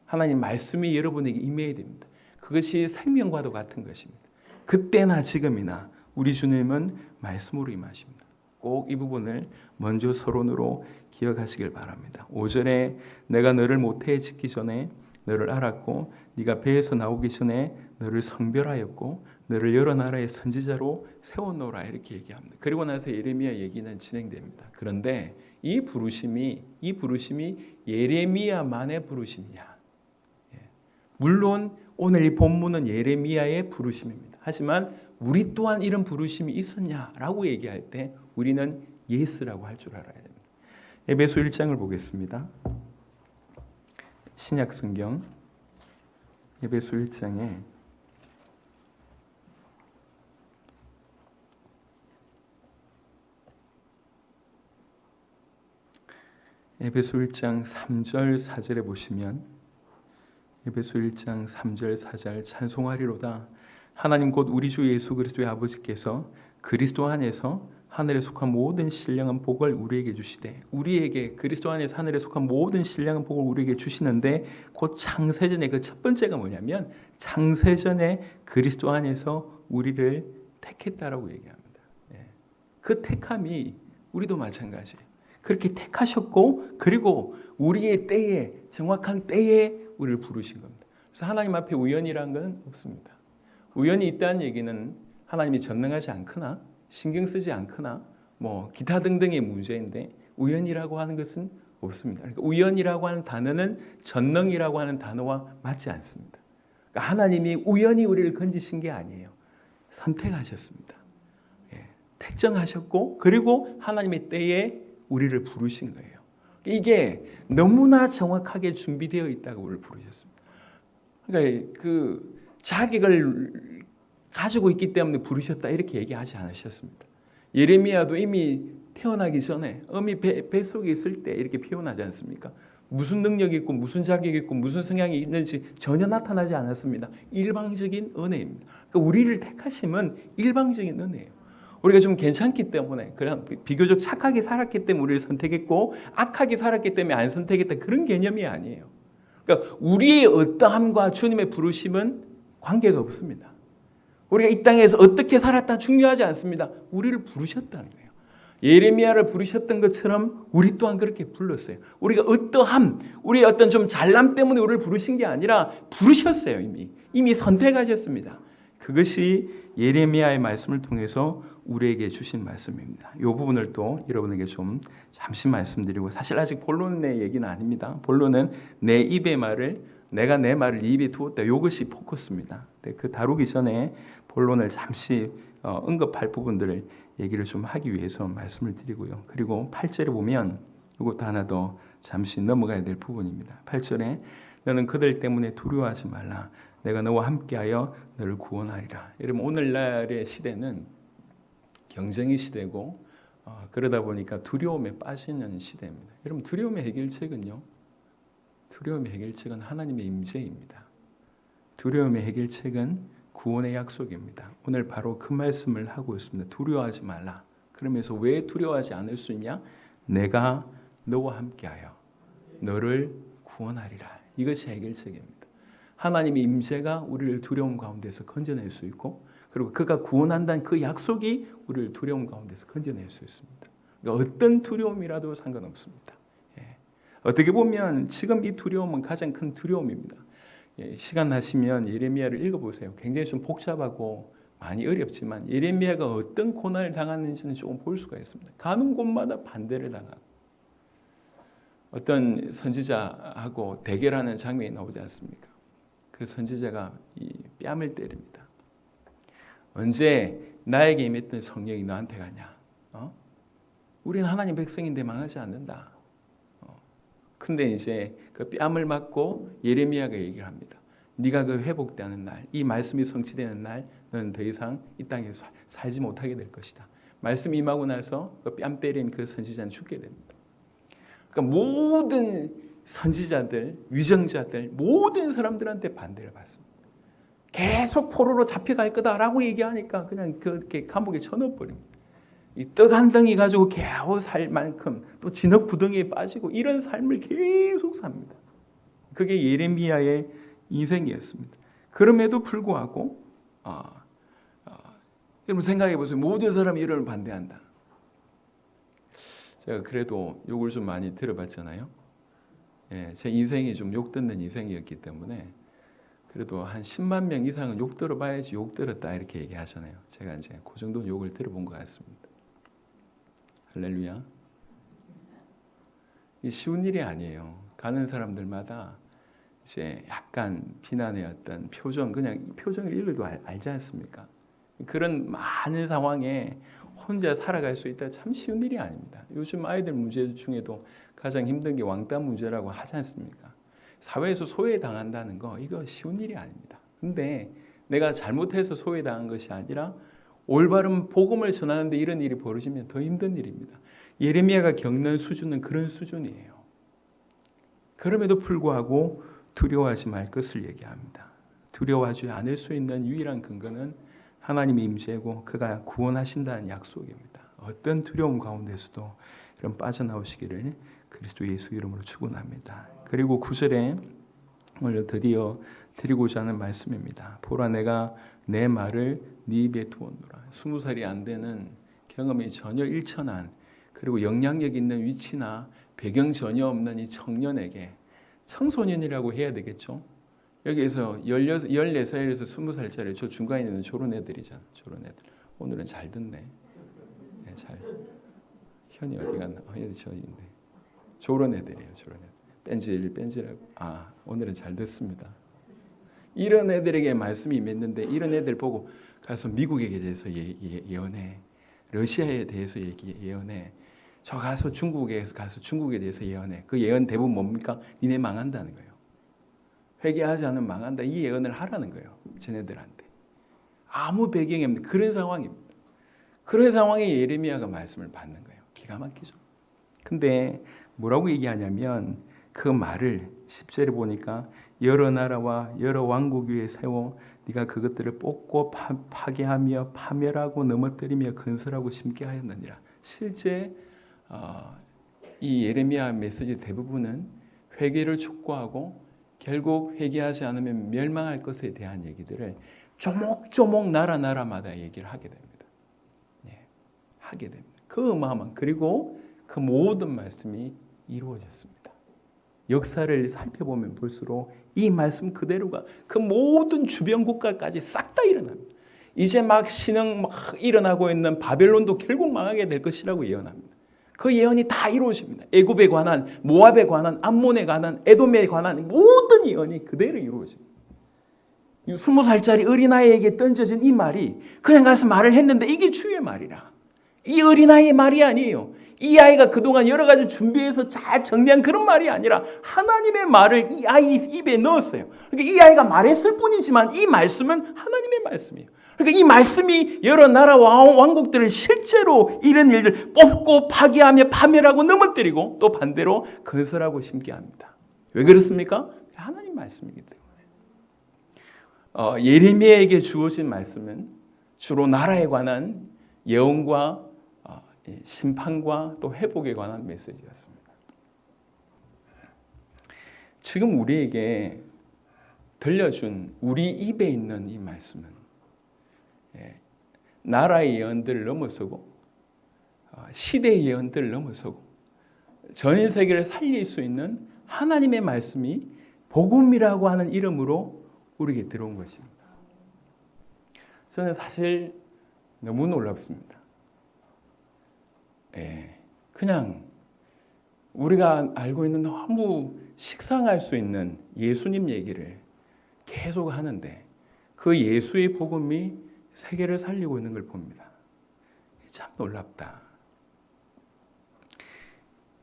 하나님 말씀이 여러분에게 임해야 됩니다. 그것이 생명과도 같은 것입니다. 그때나 지금이나 우리 주님은 말씀으로 임하십니다. 꼭 이 부분을 먼저 서론으로 기억하시길 바랍니다. 5절에 내가 너를 모태에 짓기 전에 너를 알았고 네가 배에서 나오기 전에 너를 성별하였고 너를 여러 나라의 선지자로 세워놓으라, 이렇게 얘기합니다. 그리고 나서 예레미야 얘기는 진행됩니다. 그런데 이 부르심이 예레미야만의 부르심이냐? 물론 오늘 이 본문은 예레미야의 부르심입니다. 하지만 우리 또한 이런 부르심이 있었냐라고 얘기할 때 우리는 예스라고 할 줄 알아야 됩니다. 에베소 1장을 보겠습니다. 신약 성경 에베소 1장에 에베소 1장 3절 4절에 보시면 에베소 1장 3절 4절 찬송하리로다 하나님 곧 우리 주 예수 그리스도의 아버지께서 그리스도 안에서 하늘에 속한 모든 신령한 복을 우리에게 주시되, 우리에게 그리스도 안에서 하늘에 속한 모든 신령한 복을 우리에게 주시는데 곧 창세전에 그 첫 번째가 뭐냐면 창세전에 그리스도 안에서 우리를 택했다라고 얘기합니다. 그 택함이 우리도 마찬가지예요. 그렇게 택하셨고 그리고 우리의 때에, 정확한 때에 우리를 부르신 겁니다. 그래서 하나님 앞에 우연이라는 건 없습니다. 우연이 있다는 얘기는 하나님이 전능하지 않거나 신경 쓰지 않거나 기타 등등의 문제인데, 우연이라고 하는 것은 없습니다. 그러니까 우연이라고 하는 단어는 전능이라고 하는 단어와 맞지 않습니다. 그러니까 하나님이 우연히 우리를 건지신 게 아니에요. 선택하셨습니다. 택정하셨고 그리고 하나님의 때에 우리를 부르신 거예요. 이게 너무나 정확하게 준비되어 있다고 우리를 부르셨습니다. 그러니까 그 자격을 가지고 있기 때문에 부르셨다 이렇게 얘기하지 않으셨습니다. 예레미야도 이미 태어나기 전에 어미 뱃속에 있을 때 이렇게 표현하지 않습니까? 무슨 능력이 있고 무슨 자격이 있고 무슨 성향이 있는지 전혀 나타나지 않았습니다. 일방적인 은혜입니다. 그러니까 우리를 택하심은 일방적인 은혜예요. 우리가 좀 괜찮기 때문에, 그냥 비교적 착하게 살았기 때문에 우리를 선택했고 악하게 살았기 때문에 안 선택했다, 그런 개념이 아니에요. 그러니까 우리의 어떠함과 주님의 부르심은 관계가 없습니다. 우리가 이 땅에서 어떻게 살았다 중요하지 않습니다. 우리를 부르셨다는 거예요. 예레미야를 부르셨던 것처럼 우리 또한 그렇게 불렀어요. 우리가 어떠함, 우리의 어떤 좀 잘남 때문에 우리를 부르신 게 아니라 부르셨어요. 이미 선택하셨습니다. 그것이 예레미야의 말씀을 통해서 우리에게 주신 말씀입니다. 이 부분을 또 여러분에게 좀 잠시 말씀드리고, 사실 아직 본론의 얘기는 아닙니다. 본론은 내 입의 말을, 내가 내 말을 입에 두었다, 이것이 포커스입니다. 그 다루기 전에 본론을 잠시 언급할 부분들을 얘기를 좀 하기 위해서 말씀을 드리고요. 그리고 8절에 보면 이것도 하나 더 잠시 넘어가야 될 부분입니다. 8절에 너는 그들 때문에 두려워하지 말라. 내가 너와 함께하여 너를 구원하리라. 여러분 오늘날의 시대는 경쟁의 시대고 그러다 보니까 두려움에 빠지는 시대입니다. 여러분 두려움의 해결책은요. 두려움의 해결책은 하나님의 임재입니다. 두려움의 해결책은 구원의 약속입니다. 오늘 바로 그 말씀을 하고 있습니다. 두려워하지 말라. 그러면서 왜 두려워하지 않을 수 있냐? 내가 너와 함께하여 너를 구원하리라. 이것이 해결책입니다. 하나님의 임재가 우리를 두려움 가운데서 건져낼 수 있고 그리고 그가 구원한다는 그 약속이 우리를 두려움 가운데서 건져낼 수 있습니다. 그러니까 어떤 두려움이라도 상관없습니다. 어떻게 보면 지금 이 두려움은 가장 큰 두려움입니다. 시간 나시면 예레미야를 읽어보세요. 굉장히 좀 복잡하고 많이 어렵지만 예레미야가 어떤 고난을 당하는지는 조금 볼 수가 있습니다. 가는 곳마다 반대를 당하고 어떤 선지자하고 대결하는 장면이 나오지 않습니까? 그 선지자가 이 뺨을 때립니다. 언제 나에게 임했던 성령이 너한테 가냐? 우리는 하나님 백성인데 망하지 않는다. 근데 이제 그 뺨을 맞고 예레미야가 얘기를 합니다. 네가 그 회복되는 날, 이 말씀이 성취되는 날, 너는 더 이상 이 땅에 살지 못하게 될 것이다. 말씀이 임하고 나서 그 뺨 때린 그 선지자는 죽게 됩니다. 그러니까 모든 선지자들, 위정자들, 모든 사람들한테 반대를 받습니다. 계속 포로로 잡혀갈 거다라고 얘기하니까 그냥 그렇게 감옥에 쳐넣어버립니다. 이 떡 한 덩이 가지고 겨우 살 만큼 또 진흙 구덩이에 빠지고 이런 삶을 계속 삽니다. 그게 예레미야의 인생이었습니다. 그럼에도 불구하고 여러분 생각해 보세요. 모든 사람이 이를 반대한다. 제가 그래도 욕을 좀 많이 들어봤잖아요. 제 인생이 좀 욕 듣는 인생이었기 때문에 그래도 한 10만 명 이상은 욕 들어봐야지 욕 들었다 이렇게 얘기하잖아요. 제가 이제 그 정도 욕을 들어본 것 같습니다. 할렐루야. 이 쉬운 일이 아니에요. 가는 사람들마다 이제 약간 비난의 어떤 표정, 그냥 표정을 읽어도 알지 않습니까? 그런 많은 상황에 혼자 살아갈 수 있다 참 쉬운 일이 아닙니다. 요즘 아이들 문제 중에도 가장 힘든 게 왕따 문제라고 하지 않습니까? 사회에서 소외당한다는 거 이거 쉬운 일이 아닙니다. 근데 내가 잘못해서 소외당한 것이 아니라 올바른 복음을 전하는데 이런 일이 벌어지면 더 힘든 일입니다. 예레미야가 겪는 수준은 그런 수준이에요. 그럼에도 불구하고 두려워하지 말 것을 얘기합니다. 두려워하지 않을 수 있는 유일한 근거는 하나님의 임재고 그가 구원하신다는 약속입니다. 어떤 두려움 가운데서도 이런 빠져나오시기를 그리스도 예수 이름으로 축원합니다. 그리고 9절에 오늘 드디어 드리고자 하는 말씀입니다. 보라 내가 내 말을 네 입에 두었노라. 20살이 안 되는 경험이 전혀 일천한 그리고 영향력 있는 위치나 배경 전혀 없는 이 청년에게 청소년이라고 해야 되겠죠. 여기에서 14살에서 20살짜리 저 중간에 있는 저런 애들이잖아. 저런 애들. 오늘은 잘 듣네. 네, 잘. 현이 어디 갔나? 현이 저 있네. 저런 애들이에요. 저런 애들. 뺀질하고. 오늘은 잘 듣습니다. 이런 애들에게 말씀이 맺는데 이런 애들 보고 가서 미국에 대해서 예언해. 러시아에 대해서 예언해. 저 가서 중국에서 가서 중국에 대해서 예언해. 그 예언 대부분 뭡니까? 니네 망한다는 거예요. 회개하지 않으면 망한다. 이 예언을 하라는 거예요. 쟤네들한테. 아무 배경이 없는 그런 상황입니다. 그런 상황에 예레미야가 말씀을 받는 거예요. 기가 막히죠. 근데 뭐라고 얘기하냐면 그 말을 10절에 보니까 여러 나라와 여러 왕국 위에 세워 네가 그것들을 뽑고 파괴하며 파멸하고 넘어뜨리며 건설하고 심게 하였느니라. 실제 이 예레미야 메시지 대부분은 회개를 촉구하고 결국 회개하지 않으면 멸망할 것에 대한 얘기들을 조목조목 나라마다 얘기를 하게 됩니다. 하게 됩니다. 그 어마어마한 그리고 그 모든 말씀이 이루어졌습니다. 역사를 살펴보면 볼수록 이 말씀 그대로가 그 모든 주변 국가까지 싹 다 일어납니다. 이제 막 신흥 막 일어나고 있는 바벨론도 결국 망하게 될 것이라고 예언합니다. 그 예언이 다 이루어집니다. 애굽에 관한, 모압에 관한, 암몬에 관한, 에돔에 관한 모든 예언이 그대로 이루어집니다. 20살짜리 어린아이에게 던져진 이 말이 그냥 가서 말을 했는데 이게 주의 말이라. 이 어린아이의 말이 아니에요. 이 아이가 그동안 여러 가지 준비해서 잘 정리한 그런 말이 아니라 하나님의 말을 이 아이 입에 넣었어요. 그러니까 이 아이가 말했을 뿐이지만 이 말씀은 하나님의 말씀이에요. 그러니까 이 말씀이 여러 나라와 왕국들을 실제로 이런 일들 뽑고 파괴하며 파멸하고 넘어뜨리고 또 반대로 건설하고 심게 합니다. 왜 그렇습니까? 하나님 말씀이기 때문에. 예레미야에게 주어진 말씀은 주로 나라에 관한 예언과 심판과 또 회복에 관한 메시지였습니다. 지금 우리에게 들려준 우리 입에 있는 이 말씀은 나라의 예언들을 넘어서고 시대의 예언들을 넘어서고 전 세계를 살릴 수 있는 하나님의 말씀이 복음이라고 하는 이름으로 우리에게 들어온 것입니다. 저는 사실 너무 놀랍습니다. 그냥 우리가 알고 있는 너무 식상할 수 있는 예수님 얘기를 계속 하는데 그 예수의 복음이 세계를 살리고 있는 걸 봅니다. 참 놀랍다.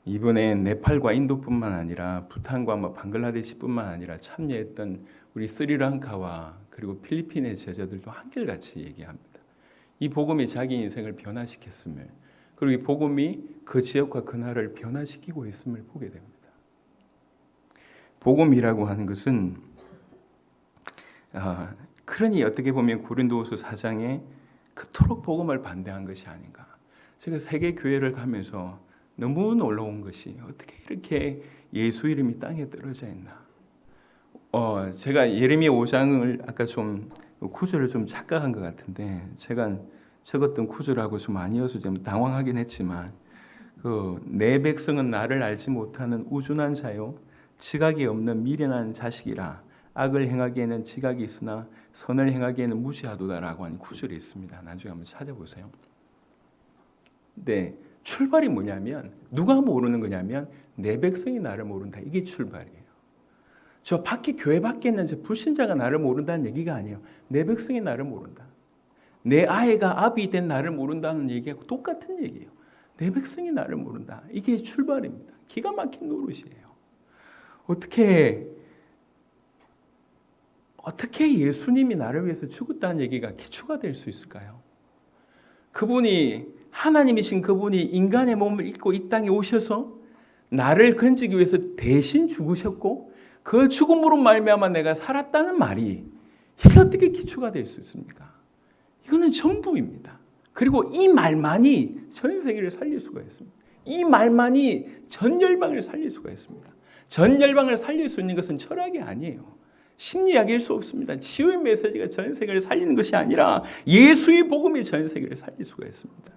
이번엔 네팔과 인도뿐만 아니라 부탄과 방글라데시뿐만 아니라 참여했던 우리 스리랑카와 그리고 필리핀의 제자들도 한결같이 얘기합니다. 이 복음이 자기 인생을 변화시켰음을, 그리고 이 복음이 그 지역과 그 나라를 변화시키고 있음을 보게 됩니다. 복음이라고 하는 것은 그러니 어떻게 보면 고린도후서 4장에 그토록 복음을 반대한 것이 아닌가. 제가 세계 교회를 가면서 너무 놀라운 것이 어떻게 이렇게 예수 이름이 땅에 떨어져 있나. 제가 예레미야 5장을 아까 좀 구절을 좀 착각한 것 같은데 제가 적었던 구절하고 좀 아니어서 좀 당황하긴 했지만 내 백성은 나를 알지 못하는 우준한 자요 지각이 없는 미련한 자식이라 악을 행하기에는 지각이 있으나 선을 행하기에는 무지하도다라고 하는 구절이 있습니다. 나중에 한번 찾아보세요. 근데 출발이 뭐냐면 누가 모르는 거냐면 내 백성이 나를 모른다. 이게 출발이에요. 저 밖에 교회 밖에 있는 저 불신자가 나를 모른다는 얘기가 아니에요. 내 백성이 나를 모른다. 내 아이가 아비 된 나를 모른다는 얘기하고 똑같은 얘기예요. 내 백성이 나를 모른다. 이게 출발입니다. 기가 막힌 노릇이에요. 어떻게 예수님이 나를 위해서 죽었다는 얘기가 기초가 될 수 있을까요? 그분이 하나님이신 그분이 인간의 몸을 입고 이 땅에 오셔서 나를 건지기 위해서 대신 죽으셨고 그 죽음으로 말미암아 내가 살았다는 말이 이게 어떻게 기초가 될 수 있습니까? 이거는 전부입니다. 그리고 이 말만이 전 세계를 살릴 수가 있습니다. 이 말만이 전 열방을 살릴 수가 있습니다. 전 열방을 살릴 수 있는 것은 철학이 아니에요. 심리학일 수 없습니다. 치유의 메시지가 전 세계를 살리는 것이 아니라 예수의 복음이 전 세계를 살릴 수가 있습니다.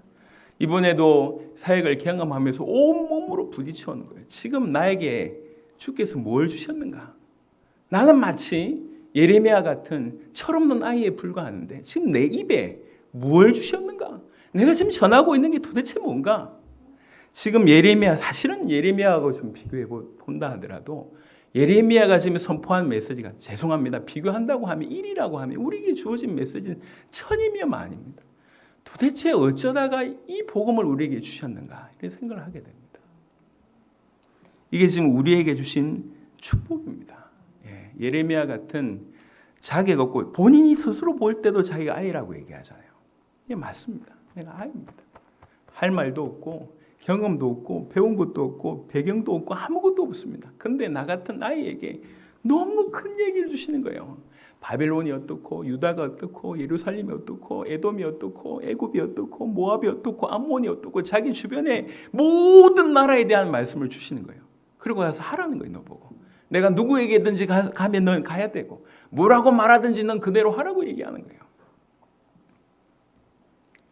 이번에도 사역을 경험하면서 온몸으로 부딪혀오는 거예요. 지금 나에게 주께서 뭘 주셨는가? 나는 마치 예레미야 같은 철없는 아이에 불과하는데 지금 내 입에 뭘 주셨는가? 내가 지금 전하고 있는 게 도대체 뭔가? 지금 사실은 예레미야하고 좀 비교해 본다 하더라도 예레미야가 지금 선포한 메시지가 죄송합니다. 비교한다고 하면 1이라고 하면 우리에게 주어진 메시지는 1000이며 만입니다. 도대체 어쩌다가 이 복음을 우리에게 주셨는가? 이런 생각을 하게 됩니다. 이게 지금 우리에게 주신 축복입니다. 예레미야 같은 자격 없고 본인이 스스로 볼 때도 자기가 아이라고 얘기하잖아요. 이게 맞습니다. 내가 아이입니다. 할 말도 없고 경험도 없고 배운 것도 없고 배경도 없고 아무것도 없습니다. 그런데 나 같은 아이에게 너무 큰 얘기를 주시는 거예요. 바벨론이 어떻고 유다가 어떻고 예루살렘이 어떻고 에돔이 어떻고 애굽이 어떻고 모압이 어떻고 암몬이 어떻고 자기 주변의 모든 나라에 대한 말씀을 주시는 거예요. 그리고 가서 하라는 거예요. 너 보고. 내가 누구에게든지 가면 넌 가야 되고 뭐라고 말하든지 넌 그대로 하라고 얘기하는 거예요.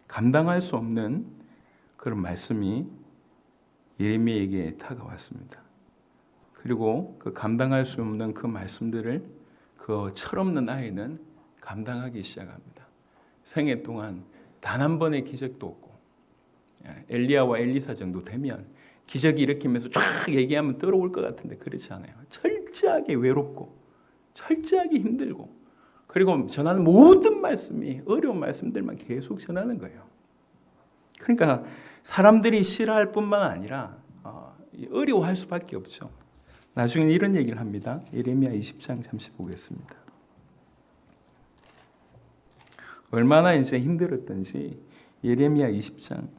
감당할 수 없는 그런 말씀이 예레미야에게 다가왔습니다. 그리고 그 감당할 수 없는 그 말씀들을 그 철없는 아이는 감당하기 시작합니다. 생애 동안 단 한 번의 기적도 없고 엘리야와 엘리사 정도 되면 기적이 일으키면서 쫙 얘기하면 떨어올 것 같은데 그렇지 않아요. 철저하게 외롭고 철저하게 힘들고 그리고 전하는 모든 말씀이 어려운 말씀들만 계속 전하는 거예요. 그러니까 사람들이 싫어할 뿐만 아니라 어려워할 수밖에 없죠. 나중에 이런 얘기를 합니다. 예레미야 20장 잠시 보겠습니다. 얼마나 이제 힘들었던지 예레미야 20장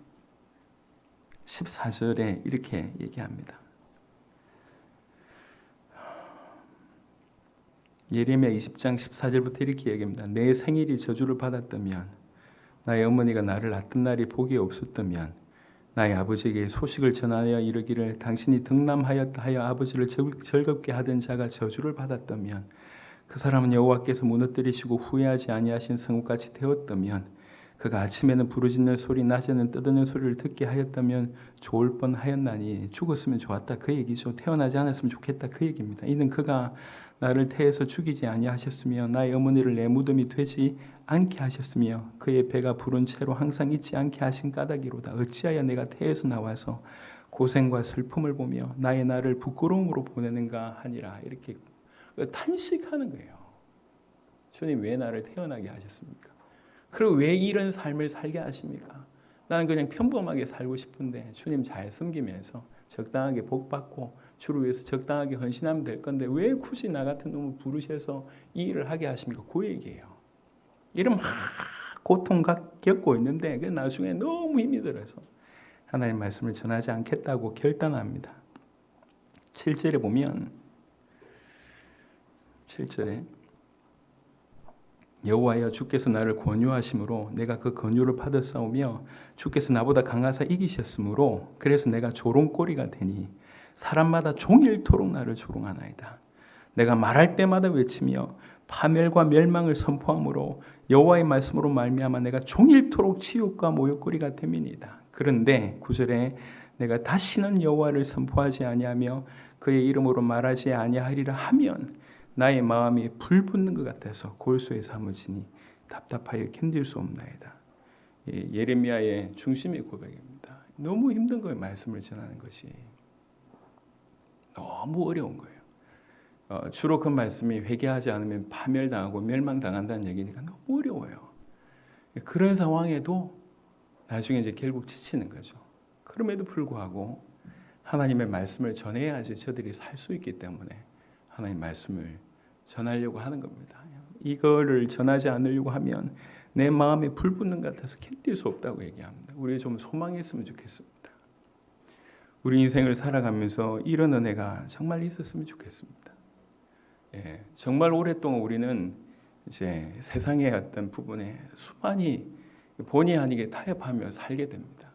14절에 이렇게 얘기합니다. 예레미야 20장 14절부터 이렇게 얘기합니다. 내 생일이 저주를 받았다면, 나의 어머니가 나를 낳던 날이 복이 없었다면, 나의 아버지에게 소식을 전하여 이르기를 당신이 등남하였다 하여 아버지를 즐겁게 하던 자가 저주를 받았다면, 그 사람은 여호와께서 무너뜨리시고 후회하지 아니하신 성읍같이 되었다면, 그가 아침에는 부르짖는 소리, 낮에는 떠드는 소리를 듣게 하였다면 좋을 뻔하였나니, 죽었으면 좋았다 그 얘기죠. 태어나지 않았으면 좋겠다 그 얘기입니다. 이는 그가 나를 태에서 죽이지 아니하셨으며 나의 어머니를 내 무덤이 되지 않게 하셨으며 그의 배가 부른 채로 항상 잊지 않게 하신 까닭이로다. 어찌하여 내가 태에서 나와서 고생과 슬픔을 보며 나의 날을 부끄러움으로 보내는가 하니라. 이렇게 탄식하는 거예요. 주님 왜 나를 태어나게 하셨습니까? 그리고 왜 이런 삶을 살게 하십니까? 나는 그냥 평범하게 살고 싶은데 주님 잘 섬기면서 적당하게 복 받고 주를 위해서 적당하게 헌신하면 될 건데 왜 굳이 나 같은 놈을 부르셔서 이 일을 하게 하십니까? 그 얘기예요. 이런 막 고통 겪고 있는데 나중에 너무 힘이 들어서 하나님 말씀을 전하지 않겠다고 결단합니다. 7절에 보면 7절에 여호와여 주께서 나를 권유하심으로 내가 그 권유를 받았사오며 주께서 나보다 강하사 이기셨으므로 그래서 내가 조롱거리가 되니 사람마다 종일토록 나를 조롱하나이다. 내가 말할 때마다 외치며 파멸과 멸망을 선포함으로 여호와의 말씀으로 말미암아 내가 종일토록 치욕과 모욕거리가 됨이니이다. 그런데 9절에 내가 다시는 여호와를 선포하지 아니하며 그의 이름으로 말하지 아니하리라 하면 나의 마음이 불붙는 것 같아서 골소에 사무치니 답답하여 견딜 수 없나이다. 예레미야의 중심의 고백입니다. 너무 힘든 거예요. 말씀을 전하는 것이 너무 어려운 거예요. 주로 그 말씀이 회개하지 않으면 파멸당하고 멸망당한다는 얘기니까 너무 어려워요. 그런 상황에도 나중에 이제 결국 지치는 거죠. 그럼에도 불구하고 하나님의 말씀을 전해야지 저들이 살 수 있기 때문에 하나님 말씀을 전하려고 하는 겁니다. 이거를 전하지 않으려고 하면 내 마음에 불 붙는 것 같아서 견딜 수 없다고 얘기합니다. 우리 좀 소망했으면 좋겠습니다. 우리 인생을 살아가면서 이런 은혜가 정말 있었으면 좋겠습니다. 정말 오랫동안 우리는 이제 세상의 어떤 부분에 수많이 본의 아니게 타협하며 살게 됩니다.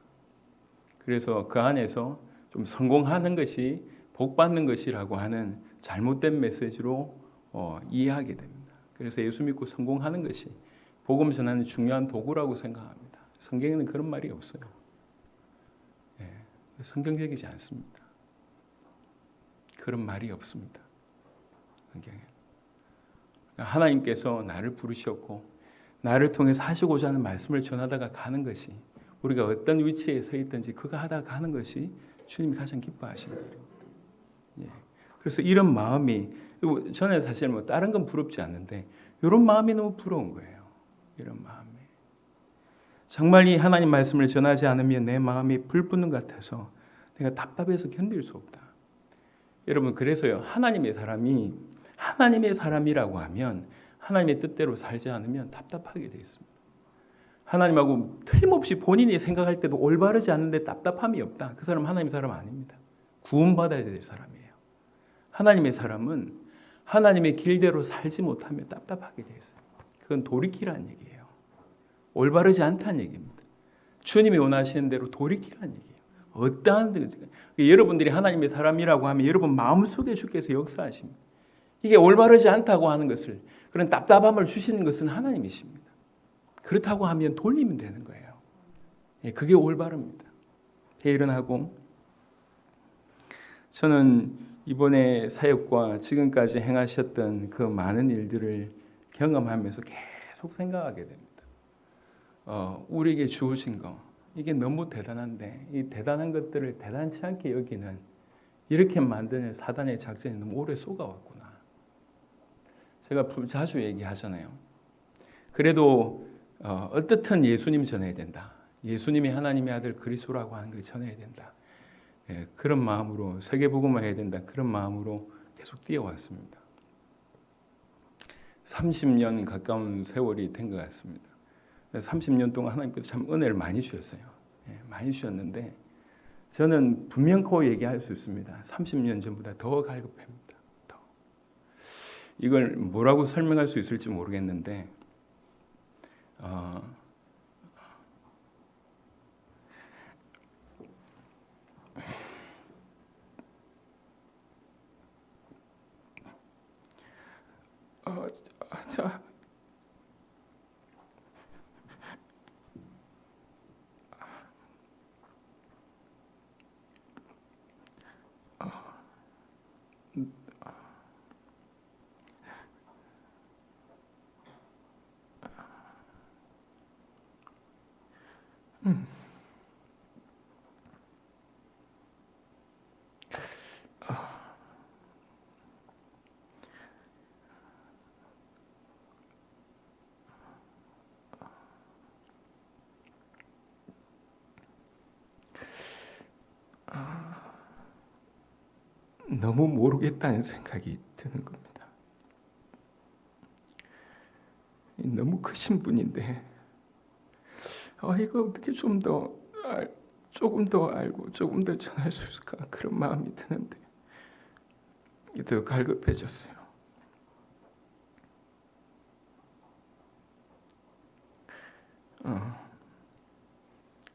그래서 그 안에서 좀 성공하는 것이 복 받는 것이라고 하는 잘못된 메시지로 이해하게 됩니다. 그래서 예수 믿고 성공하는 것이 복음 전하는 중요한 도구라고 생각합니다. 성경에는 그런 말이 없어요. 성경적이지 않습니다. 그런 말이 없습니다. 성경에. 하나님께서 나를 부르셨고 나를 통해서 하시고자 하는 말씀을 전하다가 가는 것이 우리가 어떤 위치에 서 있든지 그거 하다가 가는 것이 주님이 가장 기뻐하시는 일입니다. 그래서 이런 마음이 저는 사실 뭐 다른 건 부럽지 않는데 이런 마음이 너무 부러운 거예요. 이런 마음이 정말 이 하나님 말씀을 전하지 않으면 내 마음이 불붙는 것 같아서 내가 답답해서 견딜 수 없다. 여러분 그래서요 하나님의 사람이라고 하면 하나님의 뜻대로 살지 않으면 답답하게 되어 있습니다. 하나님하고 틀림없이 본인이 생각할 때도 올바르지 않은데 답답함이 없다. 그 사람은 하나님의 사람 아닙니다. 구원받아야 될 사람이에요. 하나님의 사람은 하나님의 길대로 살지 못하면 답답하게 되어 있어요. 그건 돌이키라는 얘기예요. 올바르지 않다는 얘기입니다. 주님이 원하시는 대로 돌이키라는 얘기예요. 어떠한 여러분들이 하나님의 사람이라고 하면 여러분 마음속에 주께서 역사하십니다. 이게 올바르지 않다고 하는 것을 그런 답답함을 주시는 것은 하나님이십니다. 그렇다고 하면 돌리면 되는 거예요. 그게 올바릅니다. 회일은하고 저는 이번에 사역과 지금까지 행하셨던 그 많은 일들을 경험하면서 계속 생각하게 됩니다. 우리에게 주어진 거 이게 너무 대단한데 이 대단한 것들을 대단치 않게 여기는 이렇게 만드는 사단의 작전이 너무 오래 쏘가왔구나. 제가 자주 얘기하잖아요. 그래도 어떻든 예수님 전해야 된다. 예수님이 하나님의 아들 그리스도라고 하는 걸 전해야 된다. 그런 마음으로 세계복음화해야 된다. 그런 마음으로 계속 뛰어왔습니다. 30년 가까운 세월이 된 것 같습니다. 30년 동안 하나님께서 참 은혜를 많이 주셨어요. 많이 주셨는데 저는 분명코 얘기할 수 있습니다. 30년 전보다 더 갈급합니다. 더. 이걸 뭐라고 설명할 수 있을지 모르겠는데 자, 너무 모르겠다는 생각이 드는 겁니다. 너무 크신 분인데 이거 어떻게 조금 더 알고 조금 더 전할 수 있을까 그런 마음이 드는데 더 갈급해졌어요.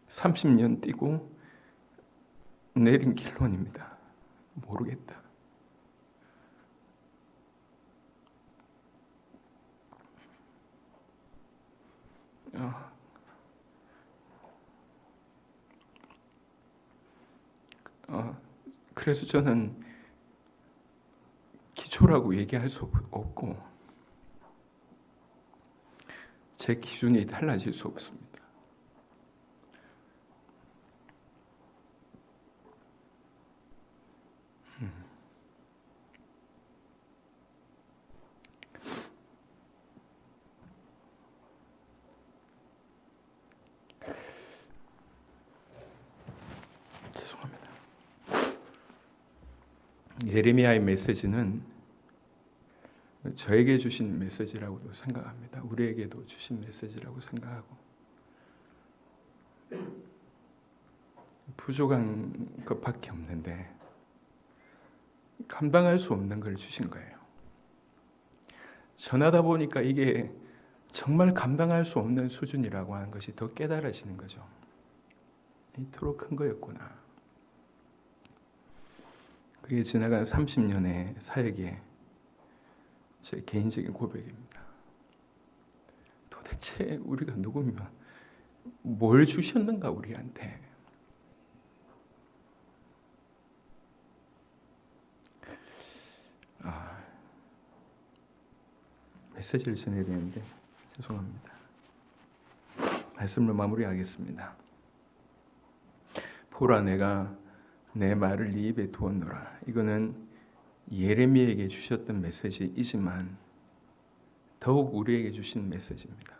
30년 뛰고 내린 결론입니다. 모르겠다. 그래서 저는 기초라고 얘기할 수 없고 제 기준이 달라질 수 없습니다. 죄송합니다. 예레미야의 메시지는 저에게 주신 메시지라고도 생각합니다. 우리에게도 주신 메시지라고 생각하고 부족한 것밖에 없는데 감당할 수 없는 걸 주신 거예요. 전하다 보니까 이게 정말 감당할 수 없는 수준이라고 하는 것이 더 깨달아지는 거죠. 이토록 큰 거였구나. 그게 지나간 30년의 사역의 제 개인적인 고백입니다. 도대체 우리가 누구면 뭘 주셨는가 우리한테. 메시지를 전해야 되는데 죄송합니다. 말씀을 마무리하겠습니다. 보라 내가 내 말을 네 입에 두었노라. 이거는 예레미야에게 주셨던 메시지이지만 더욱 우리에게 주신 메시지입니다.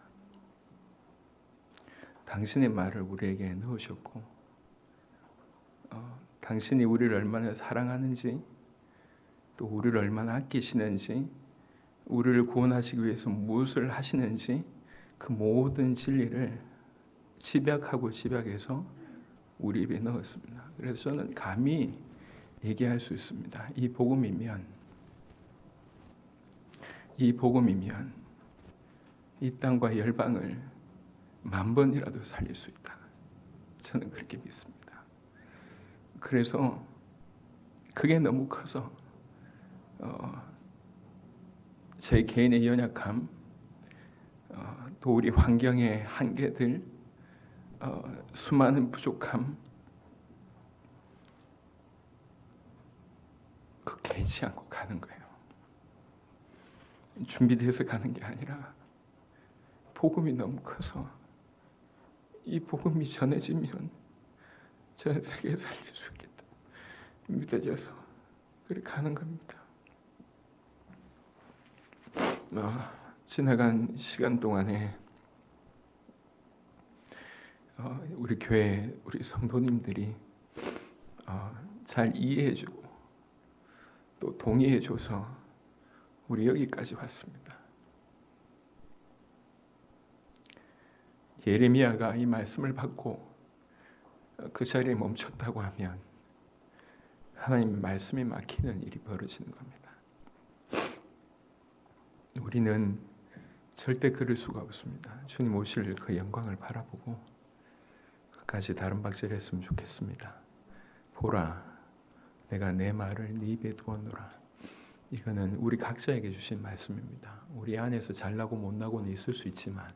당신의 말을 우리에게 넣으셨고 당신이 우리를 얼마나 사랑하는지 또 우리를 얼마나 아끼시는지 우리를 구원하시기 위해서 무엇을 하시는지 그 모든 진리를 집약하고 집약해서 우리 입에 넣었습니다. 그래서 저는 감히 얘기할 수 있습니다. 이 복음이면 이 땅과 열방을 10,000번이라도 살릴 수 있다. 저는 그렇게 믿습니다. 그래서 그게 너무 커서 제 개인의 연약함, 또 우리 환경의 한계들, 수많은 부족함, 그 개의치 않고 가는 거예요. 준비돼서 가는 게 아니라 복음이 너무 커서 이 복음이 전해지면 전 세계에 살릴 수 있겠다 믿어져서 그렇게 가는 겁니다. 지나간 시간 동안에 우리 교회 우리 성도님들이 잘 이해해주고 또 동의해줘서 우리 여기까지 왔습니다. 예레미야가 이 말씀을 받고 그 자리에 멈췄다고 하면 하나님의 말씀이 막히는 일이 벌어지는 겁니다. 우리는 절대 그럴 수가 없습니다. 주님 오실 그 영광을 바라보고 끝까지 다른 박제를 했으면 좋겠습니다. 보라, 내가 내 말을 네 입에 두었노라. 이거는 우리 각자에게 주신 말씀입니다. 우리 안에서 잘나고 못나고는 있을 수 있지만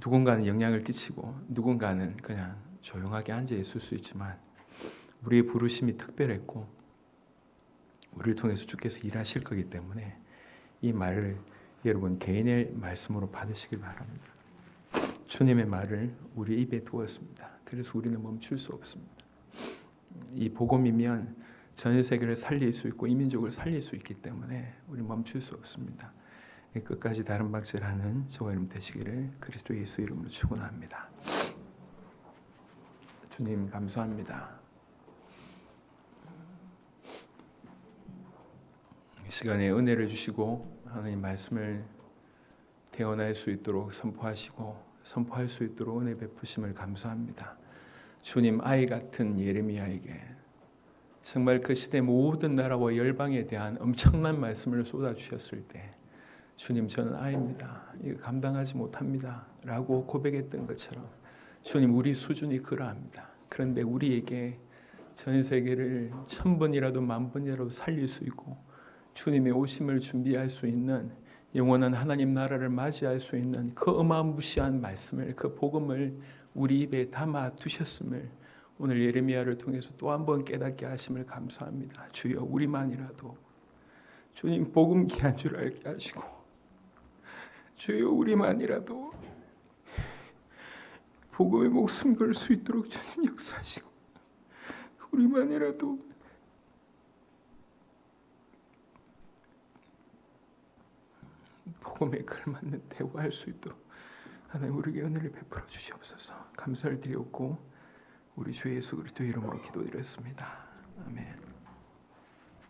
누군가는 영향을 끼치고 누군가는 그냥 조용하게 앉아 있을 수 있지만 우리의 부르심이 특별했고 우리를 통해서 주께서 일하실 거기 때문에 이 말을 여러분 개인의 말씀으로 받으시길 바랍니다. 주님의 말을 우리 입에 두었습니다. 그래서 우리는 멈출 수 없습니다. 이 복음이면 전 세계를 살릴 수 있고 이민족을 살릴 수 있기 때문에 우리 멈출 수 없습니다. 끝까지 다른 박제라는 저와 여러분 되시기를 그리스도 예수 이름으로 축원합니다. 주님 감사합니다. 이 시간에 은혜를 주시고 하나님 말씀을 태어날 수 있도록 선포할 수 있도록 은혜 베푸심을 감사합니다. 주님 아이 같은 예레미야에게 정말 그 시대 모든 나라와 열방에 대한 엄청난 말씀을 쏟아주셨을 때 주님 저는 아이입니다. 이거 감당하지 못합니다. 라고 고백했던 것처럼 주님 우리 수준이 그러합니다. 그런데 우리에게 전 세계를 1000번이라도 10,000번이라도 살릴 수 있고 주님의 오심을 준비할 수 있는 영원한 하나님 나라를 맞이할 수 있는 그 어마무시한 말씀을 그 복음을 우리 입에 담아 두셨음을 오늘 예레미야를 통해서 또 한 번 깨닫게 하심을 감사합니다. 주여 우리만이라도 주님 복음 귀한 줄 알게 하시고 주여 우리만이라도 복음에 목숨 걸 수 있도록 주님 역사하시고 우리만이라도 복음에 걸맞는 대화할 수 있도록 하나님 우리에게 은혜를 베풀어 주시옵소서. 감사를 드리옵고 우리 주 예수 그리스도 이름으로 기도드렸습니다. 아멘.